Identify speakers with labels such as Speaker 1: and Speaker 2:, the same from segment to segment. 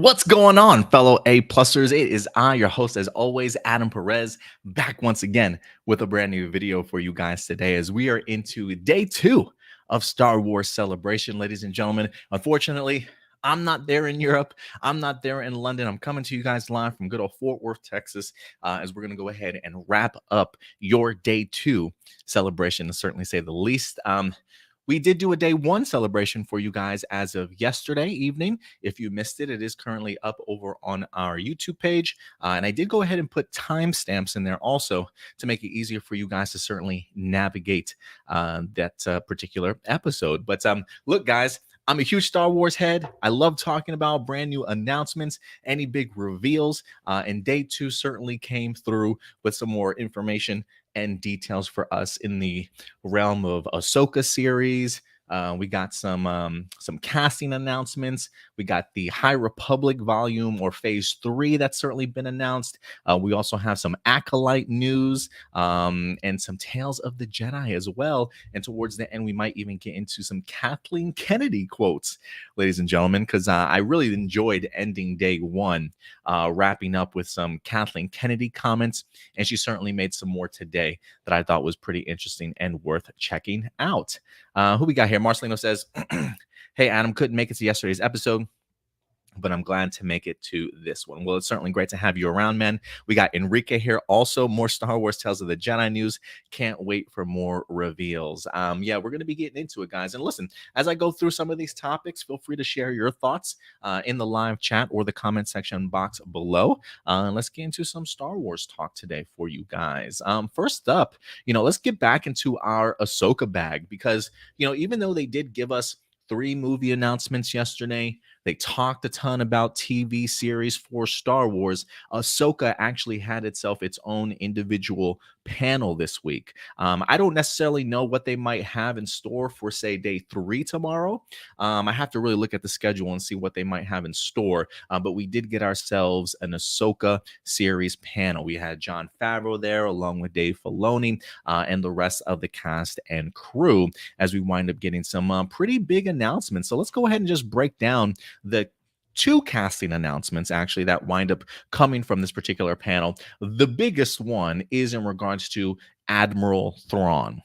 Speaker 1: What's going on, fellow A-plussers? It is I, your host, as always, Adam Perez, back once again with a brand new video for you guys today as we are into day 2 of Star Wars Celebration, ladies and gentlemen. Unfortunately, I'm not there in Europe. I'm not there in London. I'm coming to you guys live from good old Fort Worth, Texas, as we're going to go ahead and wrap up your day 2 celebration, to certainly say the least. We did do a day 1 celebration for you guys as of yesterday evening. If you missed it, it is currently up over on our YouTube page. And I did go ahead and put timestamps in there also to make it easier for you guys to certainly navigate that particular episode. But look, guys, I'm a huge Star Wars head. I love talking about brand new announcements, any big reveals. And day 2 certainly came through with some more information and details for us in the realm of Ahsoka series. We got some casting announcements. We got the High Republic volume or phase 3 that's certainly been announced. We also have some Acolyte news and some Tales of the Jedi as well. And towards the end, we might even get into some Kathleen Kennedy quotes, ladies and gentlemen, because I really enjoyed ending day 1, wrapping up with some Kathleen Kennedy comments. And she certainly made some more today that I thought was pretty interesting and worth checking out. Who we got here? Marcelino says, hey, Adam, couldn't make it to yesterday's episode, but I'm glad to make it to this one. Well, it's certainly great to have you around, man. We got Enrique here also. More Star Wars Tales of the Jedi news. Can't wait for more reveals. Yeah, we're going to be getting into it, guys. And listen, as I go through some of these topics, feel free to share your thoughts in the live chat or the comment section box below. Let's get into some Star Wars talk today for you guys. First up, let's get back into our Ahsoka bag because, even though they did give us 3 movie announcements yesterday, they talked a ton about TV series for Star Wars. Ahsoka actually had its own individual panel this week. I don't necessarily know what they might have in store for, say, day 3 tomorrow. I have to really look at the schedule and see what they might have in store. But we did get ourselves an Ahsoka series panel. We had Jon Favreau there along with Dave Filoni and the rest of the cast and crew as we wind up getting some pretty big announcements. So let's go ahead and just break down the 2 casting announcements actually that wind up coming from this particular panel. The biggest one is in regards to Admiral Thrawn.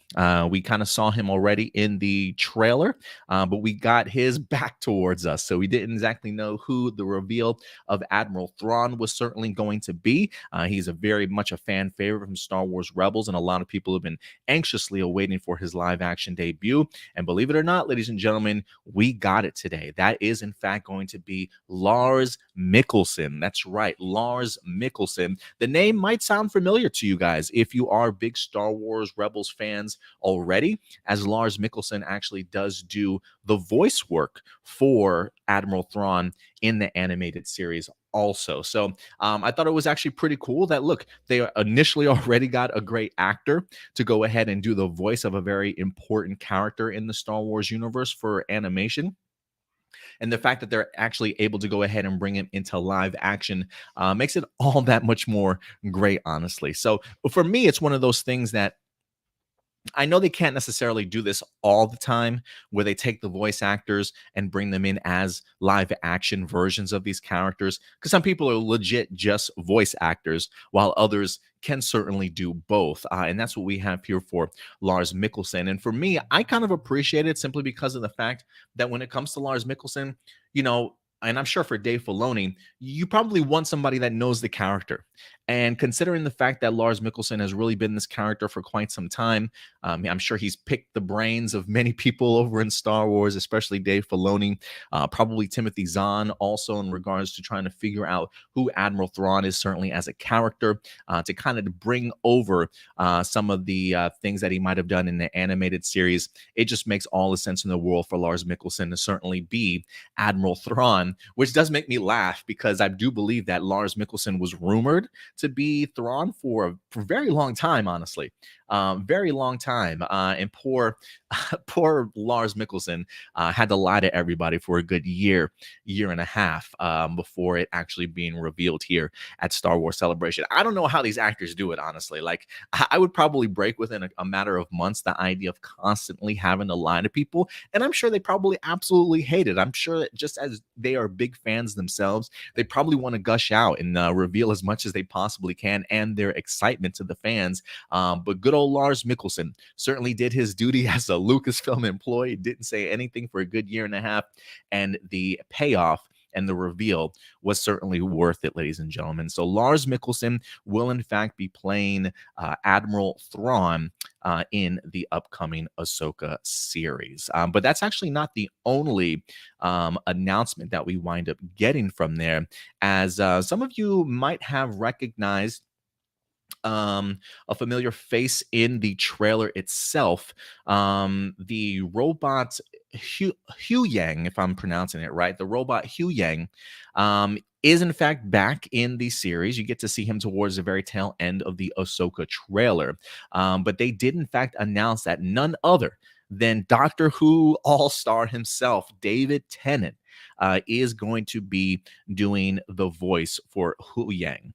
Speaker 1: We kind of saw him already in the trailer, but we got his back towards us, so we didn't exactly know who the reveal of Admiral Thrawn was certainly going to be. He's very much a fan favorite from Star Wars Rebels, and a lot of people have been anxiously awaiting for his live-action debut. And believe it or not, ladies and gentlemen, we got it today. That is, in fact, going to be Lars Mikkelsen. That's right, Lars Mikkelsen. The name might sound familiar to you guys if you are big Star Wars Rebels fans already, as Lars Mikkelsen actually does do the voice work for Admiral Thrawn in the animated series also. So I thought it was actually pretty cool that, look, they initially already got a great actor to go ahead and do the voice of a very important character in the Star Wars universe for animation. And the fact that they're actually able to go ahead and bring him into live action makes it all that much more great, honestly. So for me, it's one of those things that I know they can't necessarily do this all the time where they take the voice actors and bring them in as live action versions of these characters, because some people are legit just voice actors while others can certainly do both. And that's what we have here for Lars Mikkelsen. And for me, I kind of appreciate it simply because of the fact that when it comes to Lars Mikkelsen, and I'm sure for Dave Filoni, you probably want somebody that knows the character. And considering the fact that Lars Mikkelsen has really been this character for quite some time, I'm sure he's picked the brains of many people over in Star Wars, especially Dave Filoni, probably Timothy Zahn also in regards to trying to figure out who Admiral Thrawn is certainly as a character, to kind of bring over some of the things that he might have done in the animated series. It just makes all the sense in the world for Lars Mikkelsen to certainly be Admiral Thrawn, which does make me laugh because I do believe that Lars Mikkelsen was rumored to be Thrawn for a very long time, honestly. very long time. And poor, poor Lars Mikkelsen had to lie to everybody for a good year and a half before it actually being revealed here at Star Wars Celebration. I don't know how these actors do it, honestly. Like, I would probably break within a matter of months the idea of constantly having to lie to people. And I'm sure they probably absolutely hate it. I'm sure that just as they are big fans themselves, they probably want to gush out and reveal as much as they possibly can and their excitement to the fans. But good old Lars Mikkelsen certainly did his duty as a Lucasfilm employee, didn't say anything for a good year and a half. And the payoff and the reveal was certainly worth it, ladies and gentlemen. So Lars Mikkelsen will, in fact, be playing Admiral Thrawn in the upcoming Ahsoka series. But that's actually not the only announcement that we wind up getting from there, as some of you might have recognized a familiar face in the trailer itself. The robot Hu Yang, if I'm pronouncing it right, the robot Hu Yang is in fact back in the series. You get to see him towards the very tail end of the Ahsoka trailer. But they did in fact announce that none other than Doctor Who All-Star himself, David Tennant, is going to be doing the voice for Hu Yang.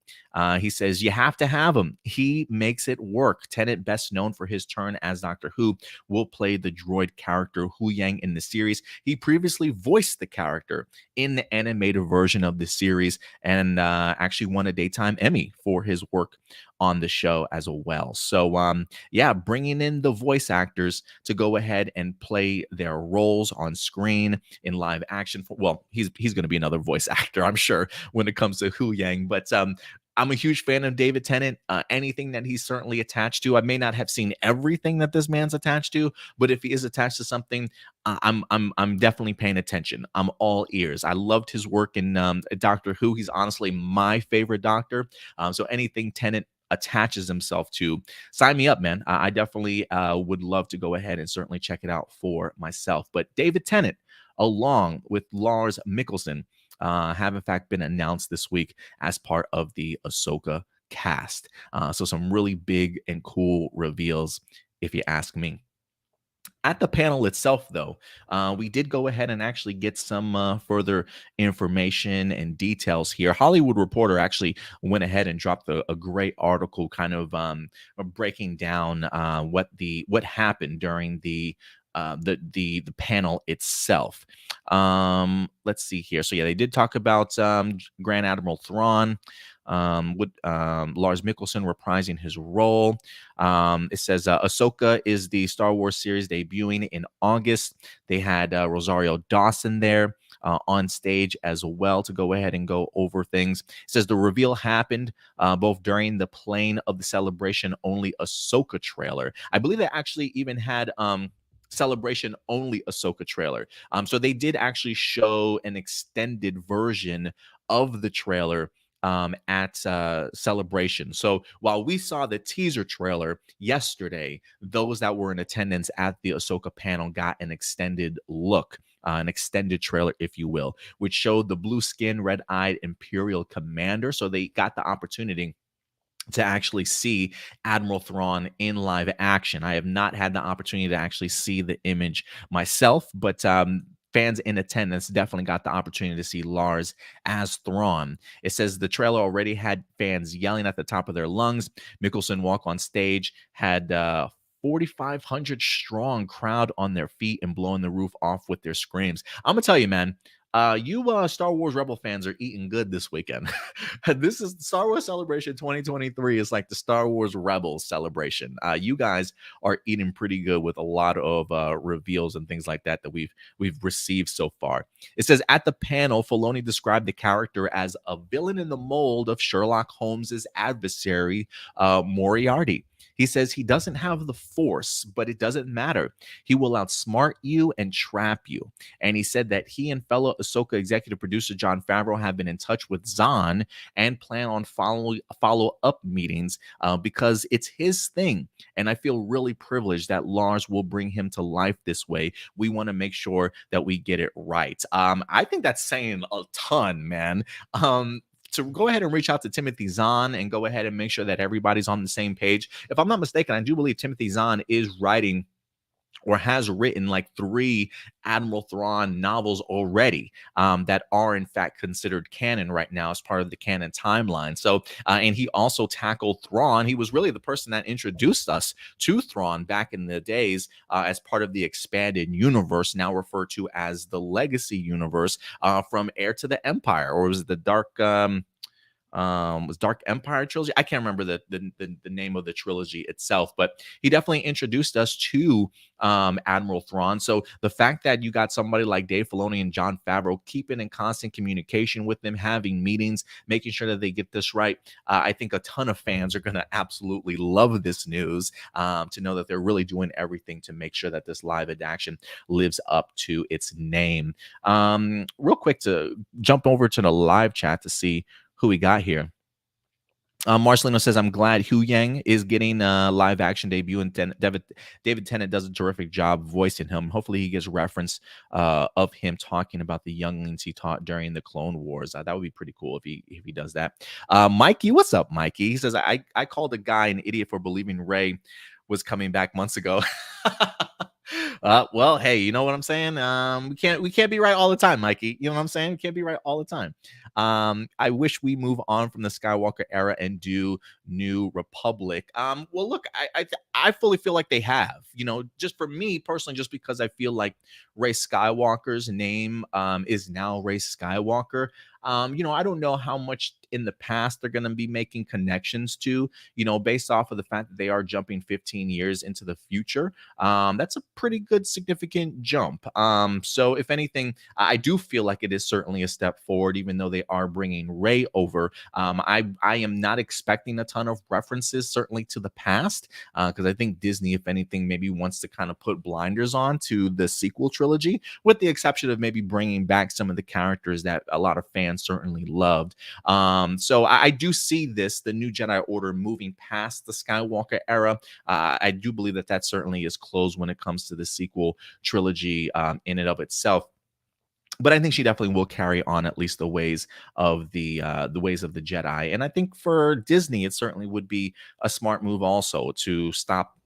Speaker 1: He says, you have to have him. He makes it work. Tennant, best known for his turn as Doctor Who, will play the droid character Hu Yang in the series. He previously voiced the character in the animated version of the series and actually won a Daytime Emmy for his work on the show as well. So, yeah, bringing in the voice actors to go ahead and play their roles on screen in live action. Well, he's going to be another voice actor, I'm sure, when it comes to Hu Yang. But I'm a huge fan of David Tennant. Anything that he's certainly attached to, I may not have seen everything that this man's attached to, but if he is attached to something, I'm definitely paying attention. I'm all ears. I loved his work in Doctor Who. He's honestly my favorite Doctor. So anything Tennant attaches himself to, sign me up, man. I definitely would love to go ahead and certainly check it out for myself. But David Tennant, along with Lars Mikkelsen, have in fact been announced this week as part of the Ahsoka cast. So some really big and cool reveals, if you ask me. At the panel itself, though, we did go ahead and actually get some further information and details here. Hollywood Reporter actually went ahead and dropped a great article kind of breaking down what happened during the panel itself. Let's see here. So yeah, they did talk about Grand Admiral Thrawn, with Lars Mikkelsen reprising his role. It says Ahsoka is the Star Wars series debuting in August. They had Rosario Dawson there on stage as well to go ahead and go over things. It says the reveal happened both during the playing of the Celebration only Ahsoka trailer. I believe they actually even had Celebration only Ahsoka trailer. So they did actually show an extended version of the trailer at Celebration. So while we saw the teaser trailer yesterday, those that were in attendance at the Ahsoka panel got an extended look, an extended trailer, if you will, which showed the blue skin, red-eyed Imperial commander. So they got the opportunity to actually see Admiral Thrawn in live action. I have not had the opportunity to actually see the image myself, but fans in attendance definitely got the opportunity to see Lars as Thrawn. It says the trailer already had fans yelling at the top of their lungs. Mikkelsen walk on stage, had 4,500 strong crowd on their feet and blowing the roof off with their screams. I'm gonna tell you, man, you Star Wars Rebel fans are eating good this weekend. This is Star Wars Celebration 2023. It's like the Star Wars Rebels celebration. You guys are eating pretty good with a lot of reveals and things like that we've received so far. It says at the panel, Filoni described the character as a villain in the mold of Sherlock Holmes's adversary, Moriarty. He says he doesn't have the Force, but it doesn't matter. He will outsmart you and trap you. And he said that he and fellow Ahsoka executive producer Jon Favreau have been in touch with Zahn and plan on follow-up meetings because it's his thing. And I feel really privileged that Lars will bring him to life this way. We want to make sure that we get it right. I think that's saying a ton, man. to go ahead and reach out to Timothy Zahn and go ahead and make sure that everybody's on the same page. If I'm not mistaken, I do believe Timothy Zahn is writing or has written like 3 Admiral Thrawn novels already that are in fact considered canon right now as part of the canon timeline. So, and he also tackled Thrawn. He was really the person that introduced us to Thrawn back in the days as part of the expanded universe, now referred to as the Legacy universe, from Heir to the Empire, or was it the Dark? Was Dark Empire trilogy? I can't remember the name of the trilogy itself, but he definitely introduced us to Admiral Thrawn. So the fact that you got somebody like Dave Filoni and Jon Favreau keeping in constant communication with them, having meetings, making sure that they get this right, I think a ton of fans are going to absolutely love this news, to know that they're really doing everything to make sure that this live adaptation lives up to its name. Real quick, to jump over to the live chat to see who we got here. Marcelino says, I'm glad Hu Yang is getting a live action debut, and David Tennant does a terrific job voicing him. Hopefully he gets reference of him talking about the younglings he taught during the Clone Wars. That would be pretty cool if he does that. Mikey, what's up, Mikey? He says, I called a guy an idiot for believing Rey was coming back months ago. Well, hey, you know what I'm saying? We can't be right all the time, Mikey. You know what I'm saying? We can't be right all the time. I wish we move on from the Skywalker era and do New Republic. Well, look, I fully feel like they have. You know, just for me personally, just because I feel like Rey Skywalker's name is now Rey Skywalker. You know, I don't know how much in the past they're going to be making connections to, you know, based off of the fact that they are jumping 15 years into the future. That's a pretty good, significant jump. So if anything, I do feel like it is certainly a step forward, even though they are bringing Rey over. I am not expecting a ton of references, certainly to the past, because I think Disney, if anything, maybe wants to kind of put blinders on to the sequel trilogy, with the exception of maybe bringing back some of the characters that a lot of fans certainly loved. So I do see the new Jedi Order moving past the Skywalker era. I do believe that certainly is closed when it comes to the sequel trilogy in and of itself. But I think she definitely will carry on at least the ways of the Jedi. And I think for Disney, it certainly would be a smart move also to stop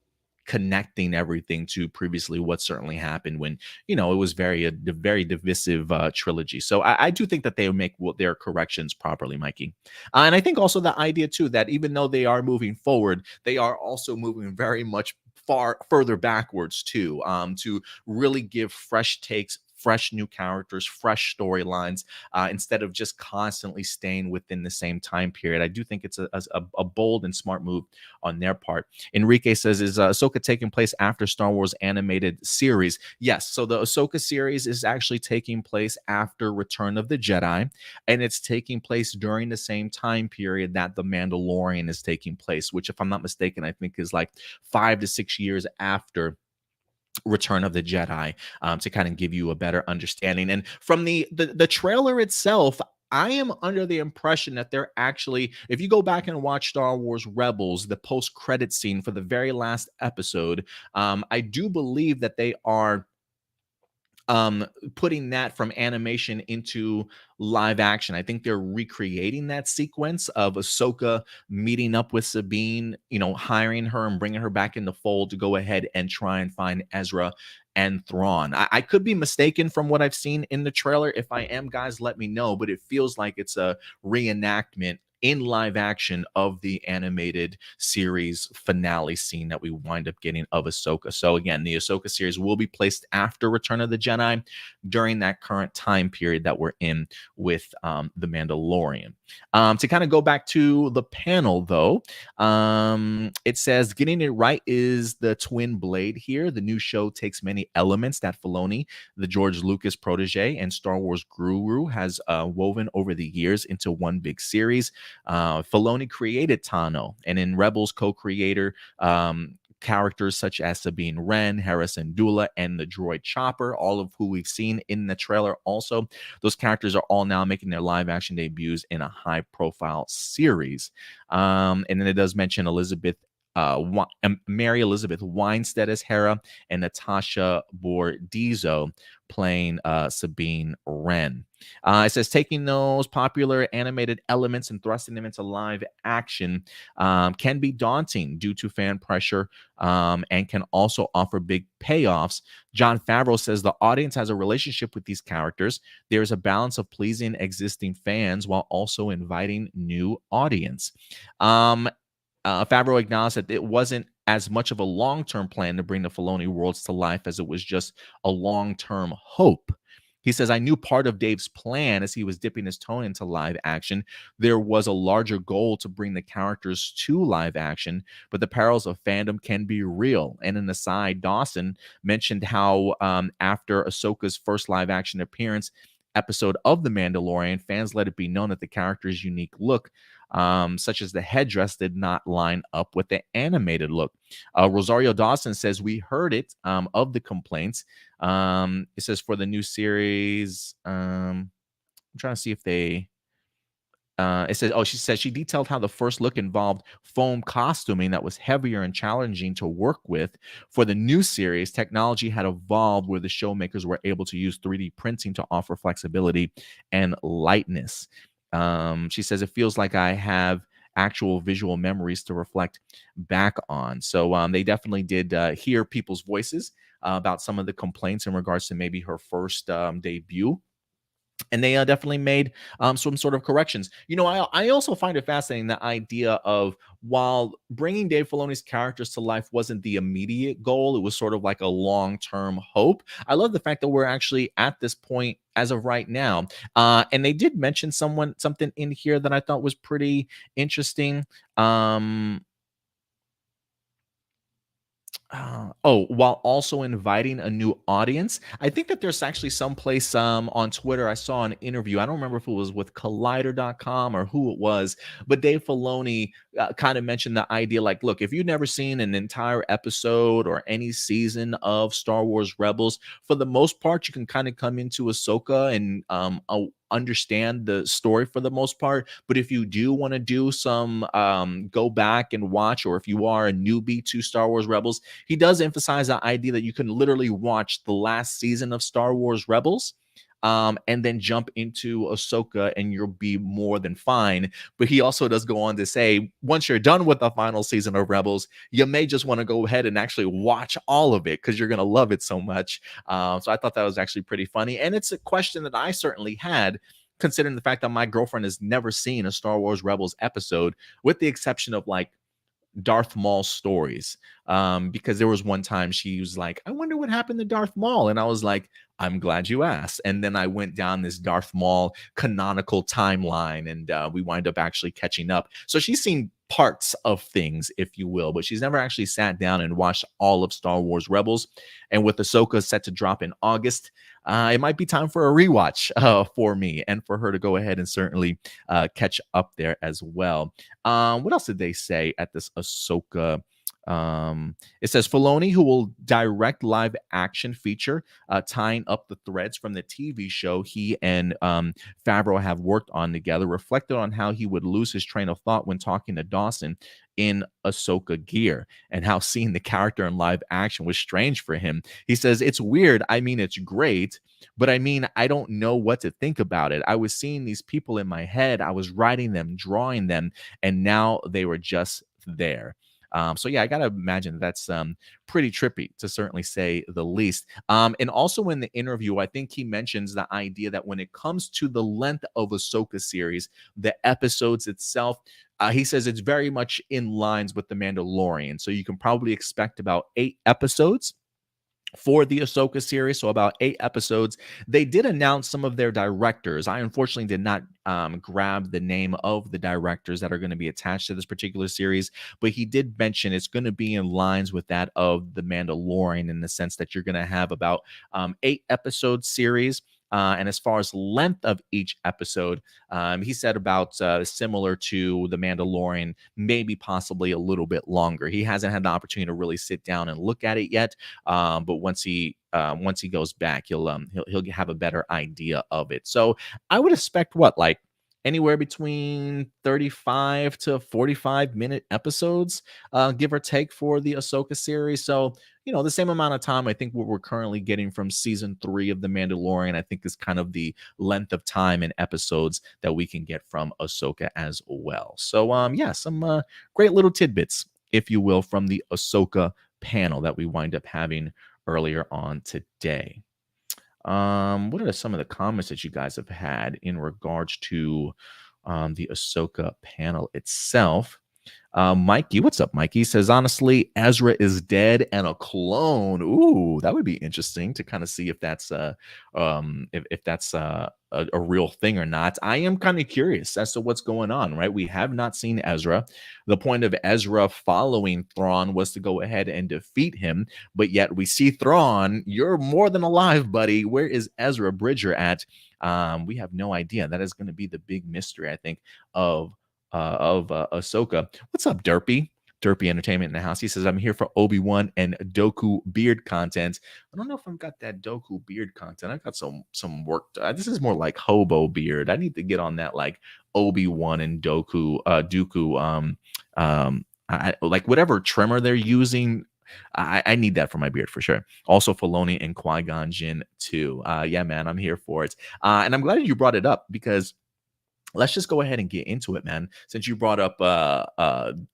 Speaker 1: connecting everything to previously what certainly happened when, you know, it was very divisive trilogy. So I do think that they will make their corrections properly, Mikey. And I think also the idea too that even though they are moving forward, they are also moving very much further backwards too, to really give fresh takes, fresh new characters, fresh storylines, instead of just constantly staying within the same time period. I do think it's a bold and smart move on their part. Enrique says, is Ahsoka taking place after Star Wars animated series? Yes. So the Ahsoka series is actually taking place after Return of the Jedi, and it's taking place during the same time period that The Mandalorian is taking place, which, if I'm not mistaken, I think is like 5 to 6 years after Return of the Jedi, to kind of give you a better understanding. And from the trailer itself, I am under the impression that they're actually, if you go back and watch Star Wars Rebels, the post-credit scene for the very last episode, I do believe that they are putting that from animation into live action. I think they're recreating that sequence of Ahsoka meeting up with Sabine, you know, hiring her and bringing her back in the fold to go ahead and try and find Ezra and Thrawn. I could be mistaken from what I've seen in the trailer. If I am, guys, let me know, but it feels like it's a reenactment in live action of the animated series finale scene that we wind up getting of Ahsoka. So again, the Ahsoka series will be placed after Return of the Jedi during that current time period that we're in with The Mandalorian. To kind of go back to the panel, though, it says, getting it right is the twin blade here. The new show takes many elements that Filoni, the George Lucas protege and Star Wars guru, has woven over the years into one big series. Filoni created Tano, and in Rebels, co-creator characters such as Sabine Wren, Harrison Dula, and the droid Chopper, all of who we've seen in the trailer also. Those characters are all now making their live-action debuts in a high-profile series. And then it does mention Elizabeth Mary Elizabeth Winstead as Hera, and Natasha Bordizzo playing Sabine Wren. It says taking those popular animated elements and thrusting them into live action can be daunting due to fan pressure and can also offer big payoffs. Jon Favreau says the audience has a relationship with these characters. There's a balance of pleasing existing fans while also inviting new audience. Favreau acknowledged that it wasn't as much of a long-term plan to bring the Filoni worlds to life as it was just a long-term hope. He says, I knew part of Dave's plan as he was dipping his toe into live action. There was a larger goal to bring the characters to live action, but the perils of fandom can be real. And an aside, Dawson mentioned how after Ahsoka's first live action appearance episode of The Mandalorian, fans let it be known that the character's unique look, such as the headdress, did not line up with the animated look. Rosario Dawson says, we heard it of the complaints. It says for the new series, I'm trying to see if they... it says, she says she detailed how the first look involved foam costuming that was heavier and challenging to work with. For the new series, technology had evolved where the showmakers were able to use 3D printing to offer flexibility and lightness. She says, it feels like I have actual visual memories to reflect back on. So they definitely did hear people's voices about some of the complaints in regards to maybe her first debut. And they definitely made some sort of corrections. I also find it fascinating, the idea of, while bringing Dave Filoni's characters to life wasn't the immediate goal, it was sort of like a long-term hope. I love the fact that we're actually at this point as of right now. And they did mention something in here that I thought was pretty interesting. While also inviting a new audience. I think that there's actually some place on Twitter I saw an interview. I don't remember if it was with Collider.com or who it was, but Dave Filoni kind of mentioned the idea, like, look, if you've never seen an entire episode or any season of Star Wars Rebels, for the most part, you can kind of come into Ahsoka and understand the story for the most part. But if you do want to do some go back and watch, or if you are a newbie to Star Wars Rebels, he does emphasize the idea that you can literally watch the last season of Star Wars Rebels and then jump into Ahsoka and you'll be more than fine. But he also does go on to say, once you're done with the final season of Rebels, you may just want to go ahead and actually watch all of it because you're going to love it so much. So I thought that was actually pretty funny. And it's a question that I certainly had, considering the fact that my girlfriend has never seen a Star Wars Rebels episode, with the exception of like Darth Maul stories, because there was one time she was like, I wonder what happened to Darth Maul, and I was like, I'm glad you asked. And then I went down this Darth Maul canonical timeline, and we wind up actually catching up. So she's seen parts of things, if you will, but she's never actually sat down and watched all of Star Wars Rebels. And with Ahsoka set to drop in August, it might be time for a rewatch for me and for her to go ahead and certainly catch up there as well. What else did they say at this Ahsoka? It says Filoni, who will direct live action feature tying up the threads from the TV show he and Favreau have worked on together, reflected on how he would lose his train of thought when talking to Dawson in Ahsoka gear, and how seeing the character in live action was strange for him. He says, it's weird. I mean, it's great, but I mean, I don't know what to think about it. I was seeing these people in my head. I was writing them, drawing them, and now they were just there. So yeah, I gotta imagine that's pretty trippy, to certainly say the least. And also in the interview, I think he mentions the idea that when it comes to the length of Ahsoka series, the episodes itself, he says it's very much in lines with The Mandalorian. So you can probably expect about 8 episodes for the Ahsoka series, so about 8 episodes. They did announce some of their directors. I unfortunately did not grab the name of the directors that are going to be attached to this particular series, but he did mention it's going to be in lines with that of The Mandalorian, in the sense that you're going to have about 8 episode series. And as far as length of each episode, he said about similar to The Mandalorian, maybe possibly a little bit longer. He hasn't had the opportunity to really sit down and look at it yet, but once he goes back, he'll have a better idea of it. So I would expect like anywhere between 35 to 45-minute episodes, give or take, for the Ahsoka series. So, the same amount of time I think what we're currently getting from season 3 of The Mandalorian, I think, is kind of the length of time and episodes that we can get from Ahsoka as well. So, yeah, some great little tidbits, if you will, from the Ahsoka panel that we wind up having earlier on today. What are some of the comments that you guys have had in regards to the Ahsoka panel itself? Mikey, what's up, Mikey? Says, honestly, Ezra is dead and a clone. Ooh, that would be interesting to kind of see if that's if that's a real thing or not. I am kind of curious as to what's going on, right? We have not seen Ezra. The point of Ezra following Thrawn was to go ahead and defeat him, but yet we see Thrawn. You're more than alive, buddy. Where is Ezra Bridger at? We have no idea. That is going to be the big mystery, I think, of Ahsoka. What's up, Derpy? Derpy Entertainment in the house. He says, I'm here for Obi-Wan and Doku beard content. I don't know if I've got that Doku beard content. I've got some work. This is more like hobo beard. I need to get on that, like Obi-Wan and Dooku. Like whatever trimmer they're using. I need that for my beard for sure. Also, Filoni and Qui-Gon Jinn too. Yeah, man, I'm here for it. And I'm glad you brought it up, because let's just go ahead and get into it, man. Since you brought up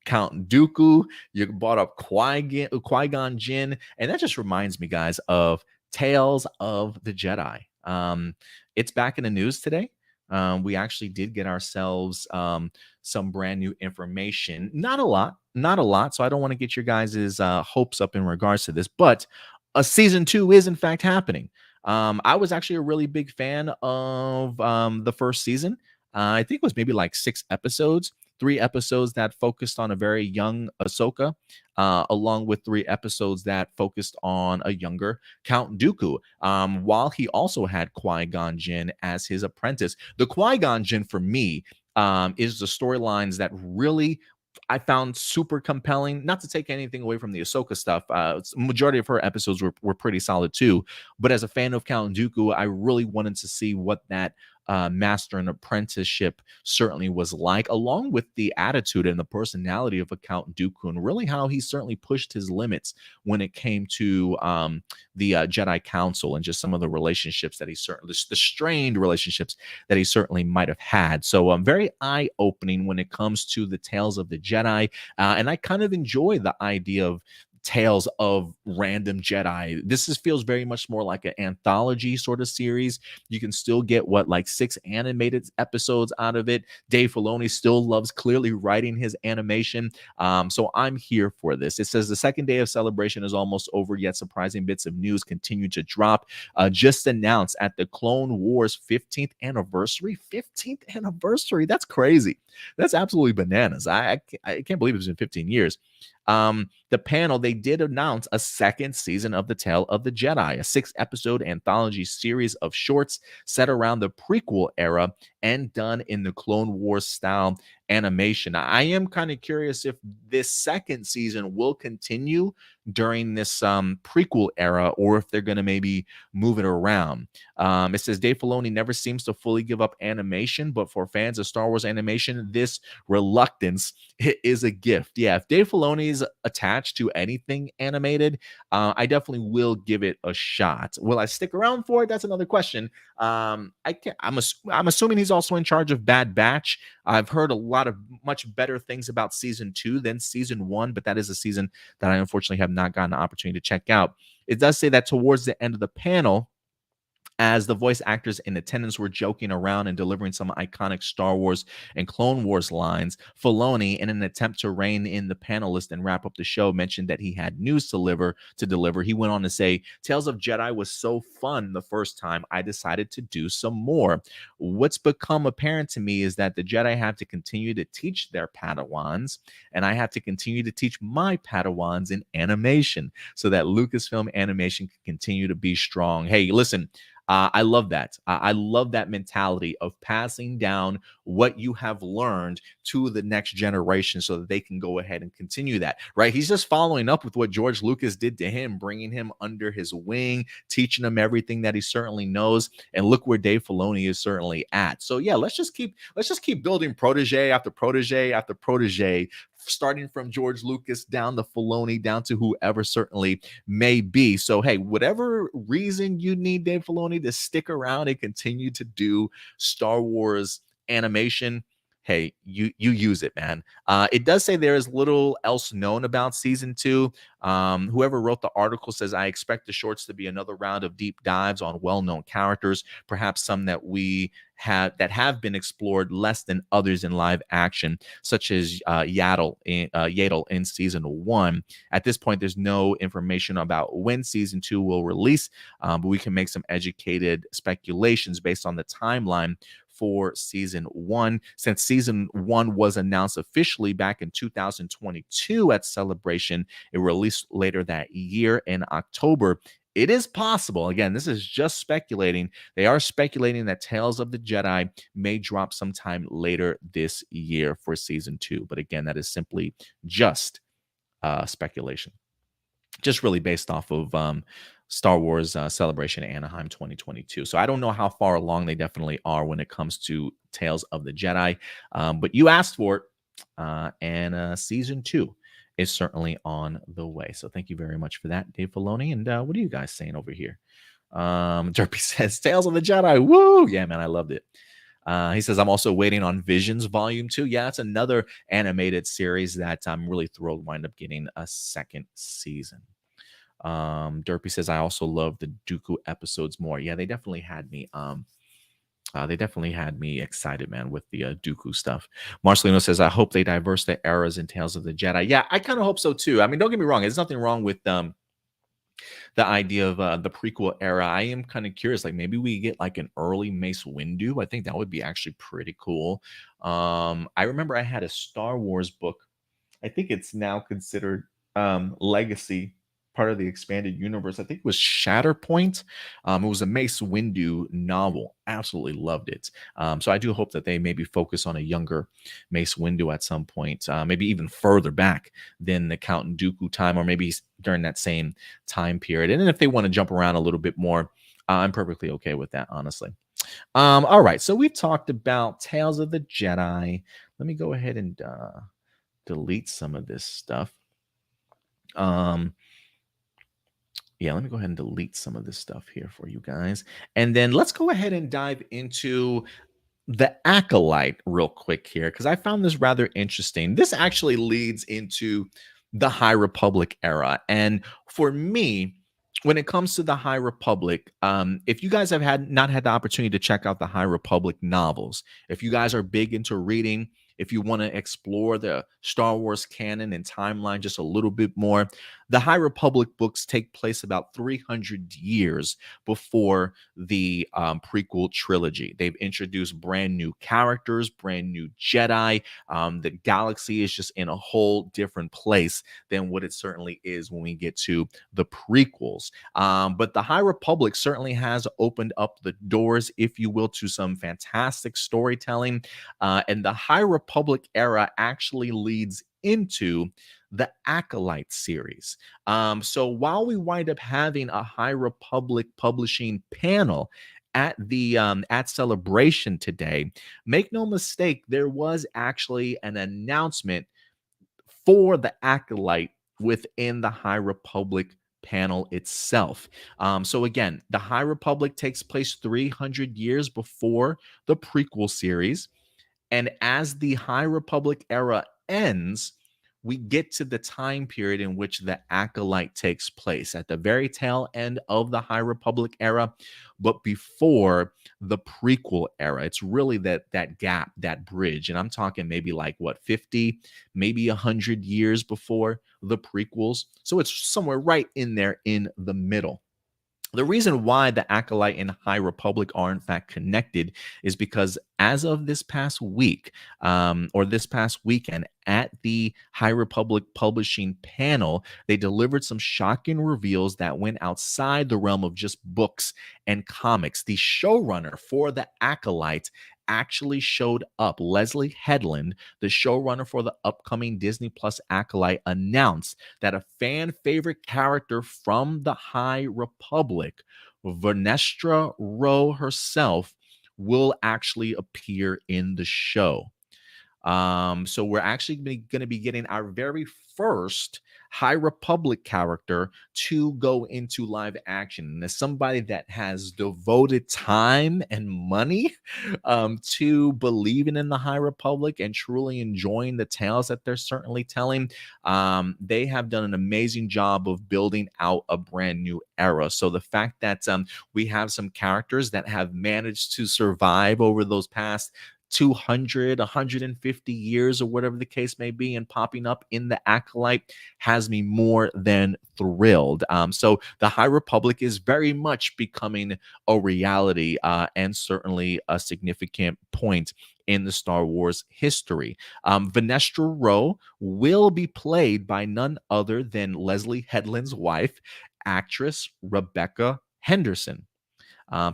Speaker 1: Count Dooku, you brought up Qui-Gon Jinn, and that just reminds me, guys, of Tales of the Jedi. It's back in the news today. We actually did get ourselves some brand new information. Not a lot. So I don't want to get your guys' hopes up in regards to this, but a season 2 is in fact happening. I was actually a really big fan of the first season. I think it was maybe like 6 episodes, 3 episodes that focused on a very young Ahsoka, along with 3 episodes that focused on a younger Count Dooku, while he also had Qui-Gon Jinn as his apprentice. The Qui-Gon Jinn, for me, is the storylines that really I found super compelling. Not to take anything away from the Ahsoka stuff. Majority of her episodes were pretty solid too. But as a fan of Count Dooku, I really wanted to see what that master and apprenticeship certainly was like, along with the attitude and the personality of a Count Dooku, and really how he certainly pushed his limits when it came to the Jedi Council, and just some of the relationships that he certainly, the strained relationships that he certainly might have had. So very eye-opening when it comes to the Tales of the Jedi, and I kind of enjoy the idea of tales of random Jedi. This feels very much more like an anthology sort of series. You can still get like 6 animated episodes out of it. Dave Filoni still loves clearly writing his animation. So I'm here for this. It says the second day of celebration is almost over, yet surprising bits of news continue to drop. Just announced at the Clone Wars 15th anniversary. 15th anniversary. That's crazy. That's absolutely bananas. I can't believe it's been 15 years. The panel, they did announce a second season of The Tale of the Jedi, a 6-episode anthology series of shorts set around the prequel era and done in the Clone Wars style animation. I am kind of curious if this second season will continue during this prequel era, or if they're going to maybe move it around. It says Dave Filoni never seems to fully give up animation, but for fans of Star Wars animation, this reluctance is a gift. Yeah, if Dave Filoni's attached to anything animated, I definitely will give it a shot. Will I stick around for it? That's another question. I'm assuming he's also in charge of Bad Batch. I've heard a lot of much better things about season 2 than season 1, but that is a season that I unfortunately have not gotten the opportunity to check out. It does say that towards the end of the panel, as the voice actors in attendance were joking around and delivering some iconic Star Wars and Clone Wars lines, Filoni, in an attempt to rein in the panelists and wrap up the show, mentioned that he had news to deliver. He went on to say, Tales of Jedi was so fun the first time, I decided to do some more. What's become apparent to me is that the Jedi have to continue to teach their Padawans, and I have to continue to teach my Padawans in animation so that Lucasfilm animation can continue to be strong. Hey, listen, I love that. I love that mentality of passing down what you have learned to the next generation so that they can go ahead and continue that, right? He's just following up with what George Lucas did to him, bringing him under his wing, teaching him everything that he certainly knows. And look where Dave Filoni is certainly at. So yeah, let's just keep building protege after protege after protege, starting from George Lucas down to Filoni, down to whoever certainly may be. So, hey, whatever reason you need Dave Filoni to stick around and continue to do Star Wars animation, hey, you use it, man. It does say there is little else known about season 2. Whoever wrote the article says, I expect the shorts to be another round of deep dives on well-known characters, perhaps some that have been explored less than others in live action, such as Yaddle in season 1. At this point, there's no information about when season 2 will release, but we can make some educated speculations based on the timeline for season 1. Since season 1 was announced officially back in 2022 at Celebration, it released later that year in October. It is possible, again, this is just speculating. They are speculating that Tales of the Jedi may drop sometime later this year for season 2. But again, that is simply just speculation. Just really based off of Star Wars Celebration Anaheim 2022. So I don't know how far along they definitely are when it comes to Tales of the Jedi. But you asked for it, and season 2 is certainly on the way. So thank you very much for that, Dave Filoni. And what are you guys saying over here? Derpy says, Tales of the Jedi. Woo! Yeah, man, I loved it. He says, I'm also waiting on Visions Volume 2. Yeah, it's another animated series that I'm really thrilled wind up getting a second season. Derpy says, I also love the Dooku episodes more. Yeah, they definitely had me excited, man, with the Dooku stuff. Marcelino says, I hope they diverse the eras in Tales of the Jedi. Yeah, I kind of hope so too. I mean, don't get me wrong. There's nothing wrong with the idea of the prequel era. I am kind of curious, like maybe we get like an early Mace Windu. I think that would be actually pretty cool. I remember I had a Star Wars book. I think it's now considered Legacy, part of the expanded universe. I think it was Shatterpoint. It was a Mace Windu novel. Absolutely loved it. So I do hope that they maybe focus on a younger Mace Windu at some point, maybe even further back than the Count Dooku time, or maybe during that same time period. And then if they want to jump around a little bit more, I'm perfectly okay with that, honestly. All right, so we've talked about Tales of the Jedi. Let me go ahead and delete some of this stuff. Yeah, let me go ahead and delete some of this stuff here for you guys. And then let's go ahead and dive into the Acolyte real quick here, because I found this rather interesting. This actually leads into the High Republic era. And for me, when it comes to the High Republic, if you guys have not had the opportunity to check out the High Republic novels, if you guys are big into reading, if you want to explore the Star Wars canon and timeline just a little bit more, the High Republic books take place about 300 years before the prequel trilogy. They've introduced brand new characters, brand new Jedi. The galaxy is just in a whole different place than what it certainly is when we get to the prequels. But the High Republic certainly has opened up the doors, if you will, to some fantastic storytelling. And the High Republic era actually leads into the Acolyte series. So while we wind up having a High Republic publishing panel at the at Celebration today, make no mistake, there was actually an announcement for the Acolyte within the High Republic panel itself. So again, the High Republic takes place 300 years before the prequel series. And as the High Republic era ends, we get to the time period in which the Acolyte takes place at the very tail end of the High Republic era, but before the prequel era. It's really that gap, that bridge. And I'm talking maybe like 50, maybe 100 years before the prequels. So it's somewhere right in there in the middle. The reason why the Acolyte and High Republic are in fact connected is because as of this past week, or this past weekend at the High Republic Publishing panel, they delivered some shocking reveals that went outside the realm of just books and comics. The showrunner for The Acolyte actually showed up. Leslie Headland, the showrunner for the upcoming Disney Plus Acolyte, announced that a fan favorite character from the High Republic, VENESTRA Rwoh herself, will actually appear in the show. So we're actually going to be getting our very first High Republic character to go into live action. And as somebody that has devoted time and money to believing in the High Republic and truly enjoying the tales that they're certainly telling, they have done an amazing job of building out a brand new era. So the fact that we have some characters that have managed to survive over those past 200, 150 years, or whatever the case may be, and popping up in the Acolyte has me more than thrilled. So the High Republic is very much becoming a reality, and certainly a significant point in the Star Wars history. VENESTRA Rwoh will be played by none other than Leslie Headland's wife, actress Rebecca Henderson.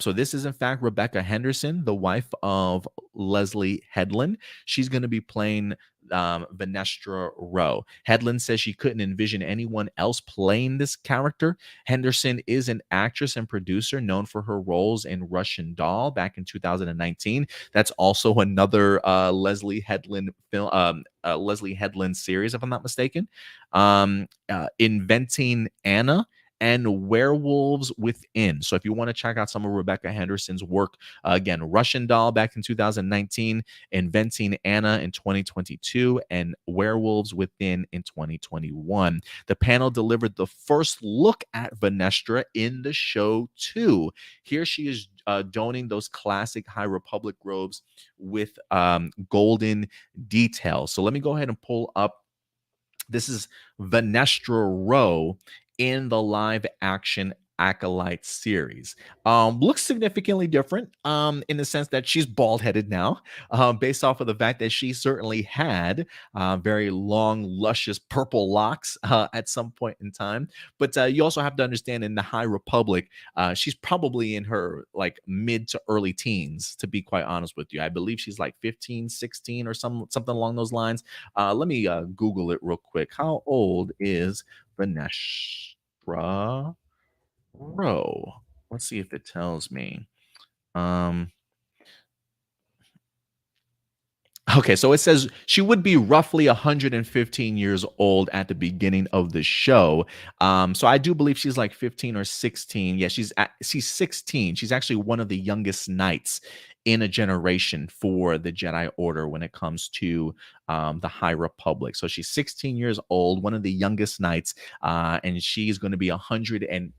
Speaker 1: So this is in fact Rebecca Henderson, the wife of Leslie Headland. She's going to be playing VENESTRA Rwoh. Headland says she couldn't envision anyone else playing this character. Henderson is an actress and producer known for her roles in Russian Doll back in 2019. That's also another Leslie Headland film, Leslie Headland series, if I'm not mistaken. Inventing Anna and Werewolves Within. So if you want to check out some of Rebecca Henderson's work, again, Russian Doll back in 2019, Inventing Anna in 2022, and Werewolves Within in 2021. The panel delivered the first look at VENESTRA in the show too. Here she is donning those classic High Republic robes with golden details. So let me go ahead and pull up. This is VENESTRA Rwoh in the live action Acolyte series. Looks significantly different in the sense that she's bald headed now, based off of the fact that she certainly had very long, luscious purple locks at some point in time. But you also have to understand, in the High Republic, she's probably in her like mid to early teens, to be quite honest with you. I believe she's like 15, 16 or something along those lines. Let me Google it real quick. How old is VENESTRA Rwoh? Let's see if it tells me. Um, Okay, so it says she would be roughly 115 years old at the beginning of the show. So I do believe she's like 15 or 16. Yeah, she's 16. She's actually one of the youngest knights in a generation for the Jedi Order when it comes to the High Republic. So she's 16 years old, one of the youngest knights, and she's going to be 115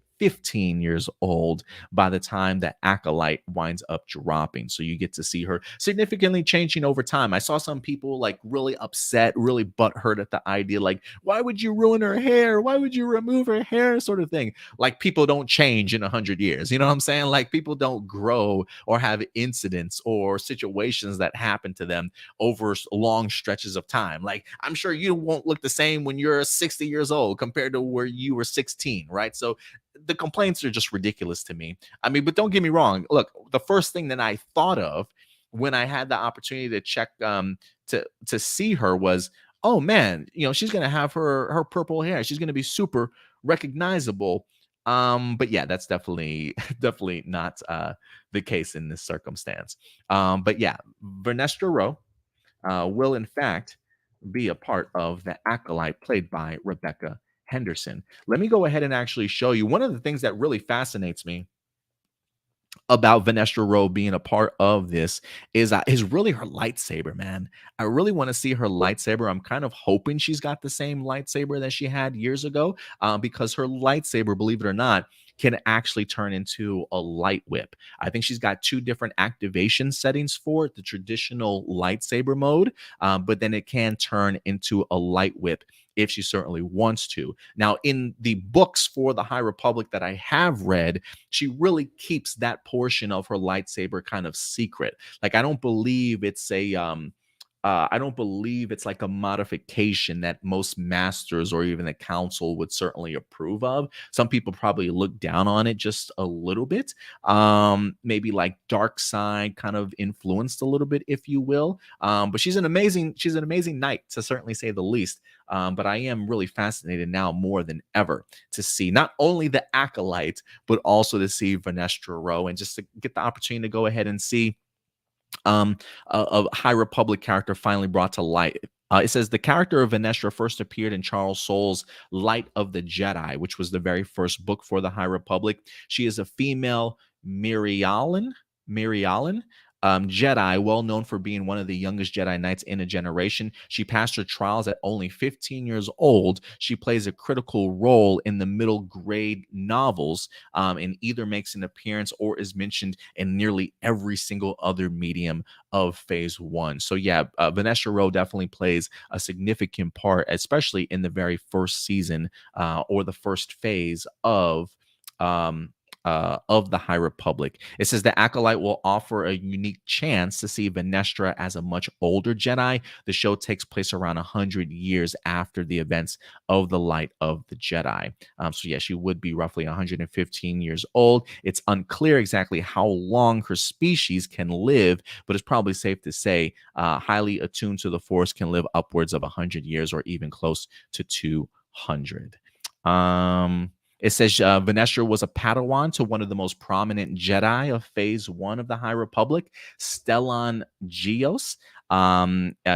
Speaker 1: years old by the time that Acolyte winds up dropping. So you get to see her significantly changing over time. I saw some people like really upset, really butthurt at the idea, like, why would you ruin her hair? Why would you remove her hair? Sort of thing. Like, people don't change in 100 years. You know what I'm saying? Like, people don't grow or have incidents or situations that happen to them over long stretches of time. Like, I'm sure you won't look the same when you're 60 years old compared to where you were 16, right? So the complaints are just ridiculous to me. I mean, but don't get me wrong. Look, the first thing that I thought of when I had the opportunity to check to see her was, oh man, you know, she's gonna have her purple hair. She's gonna be super recognizable. But yeah, that's definitely definitely not the case in this circumstance. But yeah, VENESTRA Rwoh will in fact be a part of the Acolyte, played by Rebecca Henderson. Let me go ahead and actually show you one of the things that really fascinates me about VENESTRA Rwoh being a part of this is really her lightsaber, man. I really want to see her lightsaber. I'm kind of hoping she's got the same lightsaber that she had years ago, because her lightsaber, believe it or not, can actually turn into a light whip. I think she's got two different activation settings for it: the traditional lightsaber mode, but then it can turn into a light whip if she certainly wants to. Now, in the books for the High Republic that I have read, she really keeps that portion of her lightsaber kind of secret. Like, I don't believe it's I don't believe it's like a modification that most masters or even the council would certainly approve of. Some people probably look down on it just a little bit. Maybe like dark side kind of influenced a little bit, if you will. But she's an amazing knight, to certainly say the least. But I am really fascinated now more than ever to see not only the Acolyte, but also to see VENESTRA Rwoh, and just to get the opportunity to go ahead and see um, a High Republic character finally brought to light. It says the character of Venestra first appeared in Charles Soule's Light of the Jedi, which was the very first book for the High Republic. She is a female Mirialan Jedi, well known for being one of the youngest Jedi Knights in a generation. She passed her trials at only 15 years old. She plays a critical role in the middle grade novels, and either makes an appearance or is mentioned in nearly every single other medium of Phase 1. So yeah, VENESTRA Rwoh definitely plays a significant part, especially in the very first season or the first phase of the High Republic. It says the Acolyte will offer a unique chance to see VENESTRA as a much older Jedi. The show takes place around 100 years after the events of the Light of the Jedi. So yeah, she would be roughly 115 years old. It's unclear exactly how long her species can live, but it's probably safe to say highly attuned to the Force can live upwards of 100 years or even close to 200. It says VENESTRA was a Padawan to one of the most prominent Jedi of Phase 1 of the High Republic, Stellan Gios.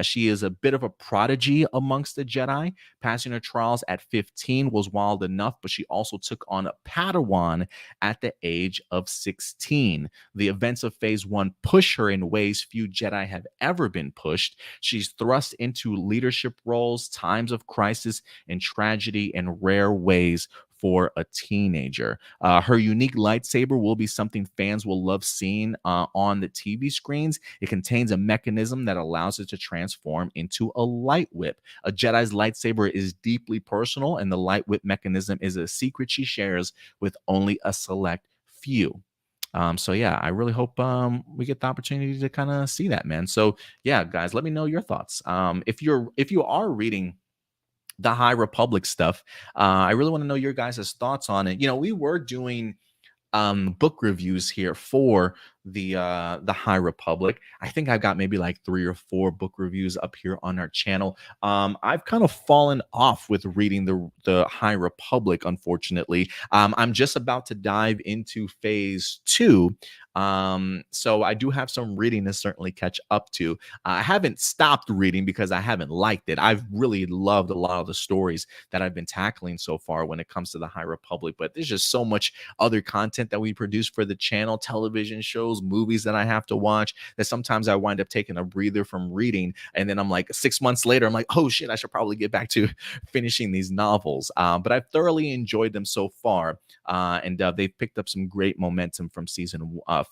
Speaker 1: She is a bit of a prodigy amongst the Jedi. Passing her trials at 15 was wild enough, but she also took on a Padawan at the age of 16. The events of Phase 1 push her in ways few Jedi have ever been pushed. She's thrust into leadership roles, times of crisis and tragedy in rare ways for a teenager. Her unique lightsaber will be something fans will love seeing on the TV screens. It contains a mechanism that allows it to transform into a light whip. A Jedi's lightsaber is deeply personal, and the light whip mechanism is a secret she shares with only a select few. So yeah, I really hope we get the opportunity to kind of see that, man. So yeah, guys, let me know your thoughts. If you are reading the High Republic stuff, I really want to know your guys' thoughts on it. You know, we were doing book reviews here for the High Republic. I think I've got maybe like 3 or 4 book reviews up here on our channel. I've kind of fallen off with reading the High Republic, unfortunately. I'm just about to dive into Phase 2. So I do have some reading to certainly catch up to. I haven't stopped reading because I haven't liked it. I've really loved a lot of the stories that I've been tackling so far when it comes to the High Republic, but there's just so much other content that we produce for the channel, television shows, movies that I have to watch, that sometimes I wind up taking a breather from reading. And then I'm like 6 months later, I'm like, oh shit, I should probably get back to finishing these novels. But I've thoroughly enjoyed them so far. And they've picked up some great momentum from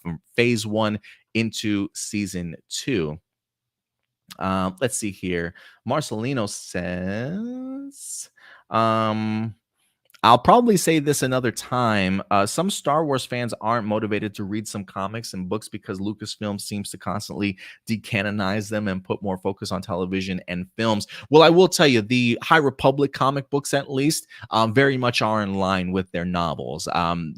Speaker 1: from Phase 1 into Season 2. Let's see here. Marcelino says, I'll probably say this another time. Some Star Wars fans aren't motivated to read some comics and books because Lucasfilm seems to constantly decanonize them and put more focus on television and films. Well, I will tell you, the High Republic comic books, at least, very much are in line with their novels.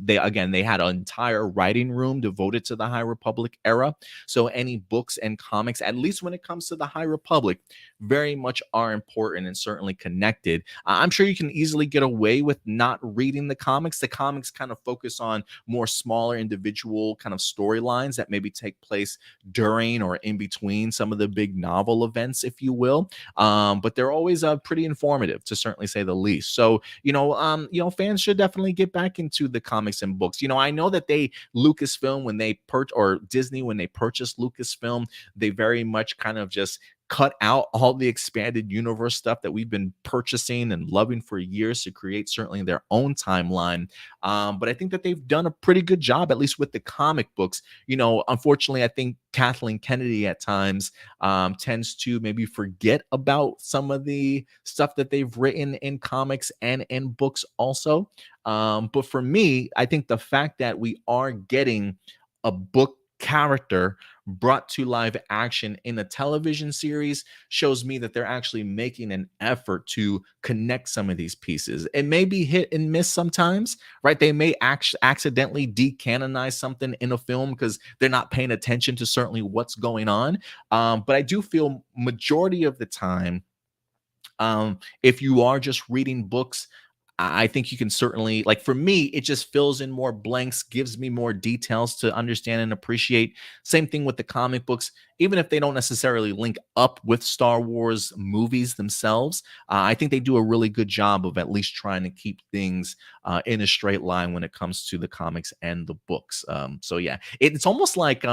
Speaker 1: They had an entire writing room devoted to the High Republic era. So any books and comics, at least when it comes to the High Republic, very much are important and certainly connected. I'm sure you can easily get away with not reading the comics. The comics kind of focus on more smaller individual kind of storylines that maybe take place during or in between some of the big novel events, if you will. But they're always pretty informative, to certainly say the least. So, fans should definitely get back into the comics and books. I know that Lucasfilm, when they or Disney, when they purchased Lucasfilm, they very much kind of just cut out all the expanded universe stuff that we've been purchasing and loving for years to create certainly their own timeline. But I think that they've done a pretty good job, at least with the comic books. Unfortunately, I think Kathleen Kennedy at times tends to maybe forget about some of the stuff that they've written in comics and in books also. But for me, I think the fact that we are getting a book character brought to live action in a television series shows me that they're actually making an effort to connect some of these pieces. It may be hit and miss sometimes, right? They may accidentally decanonize something in a film because they're not paying attention to certainly what's going on. But I do feel majority of the time, if you are just reading books, I think you can certainly, like for me, it just fills in more blanks, gives me more details to understand and appreciate. Same thing with the comic books, even if they don't necessarily link up with Star Wars movies themselves. I think they do a really good job of at least trying to keep things in a straight line when it comes to the comics and the books. So yeah, it's almost like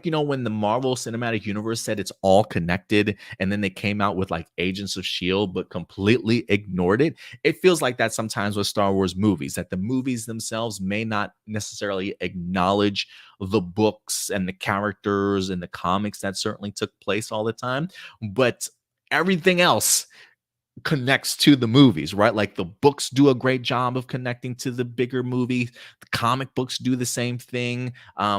Speaker 1: when the Marvel Cinematic Universe said it's all connected, and then they came out with like Agents of S.H.I.E.L.D., but completely ignored it. It feels like that sometimes with Star Wars movies, that the movies themselves may not necessarily acknowledge the books and the characters and the comics that certainly took place all the time, but everything else connects to the movies, right? Like the books do a great job of connecting to the bigger movie. The comic books do the same thing.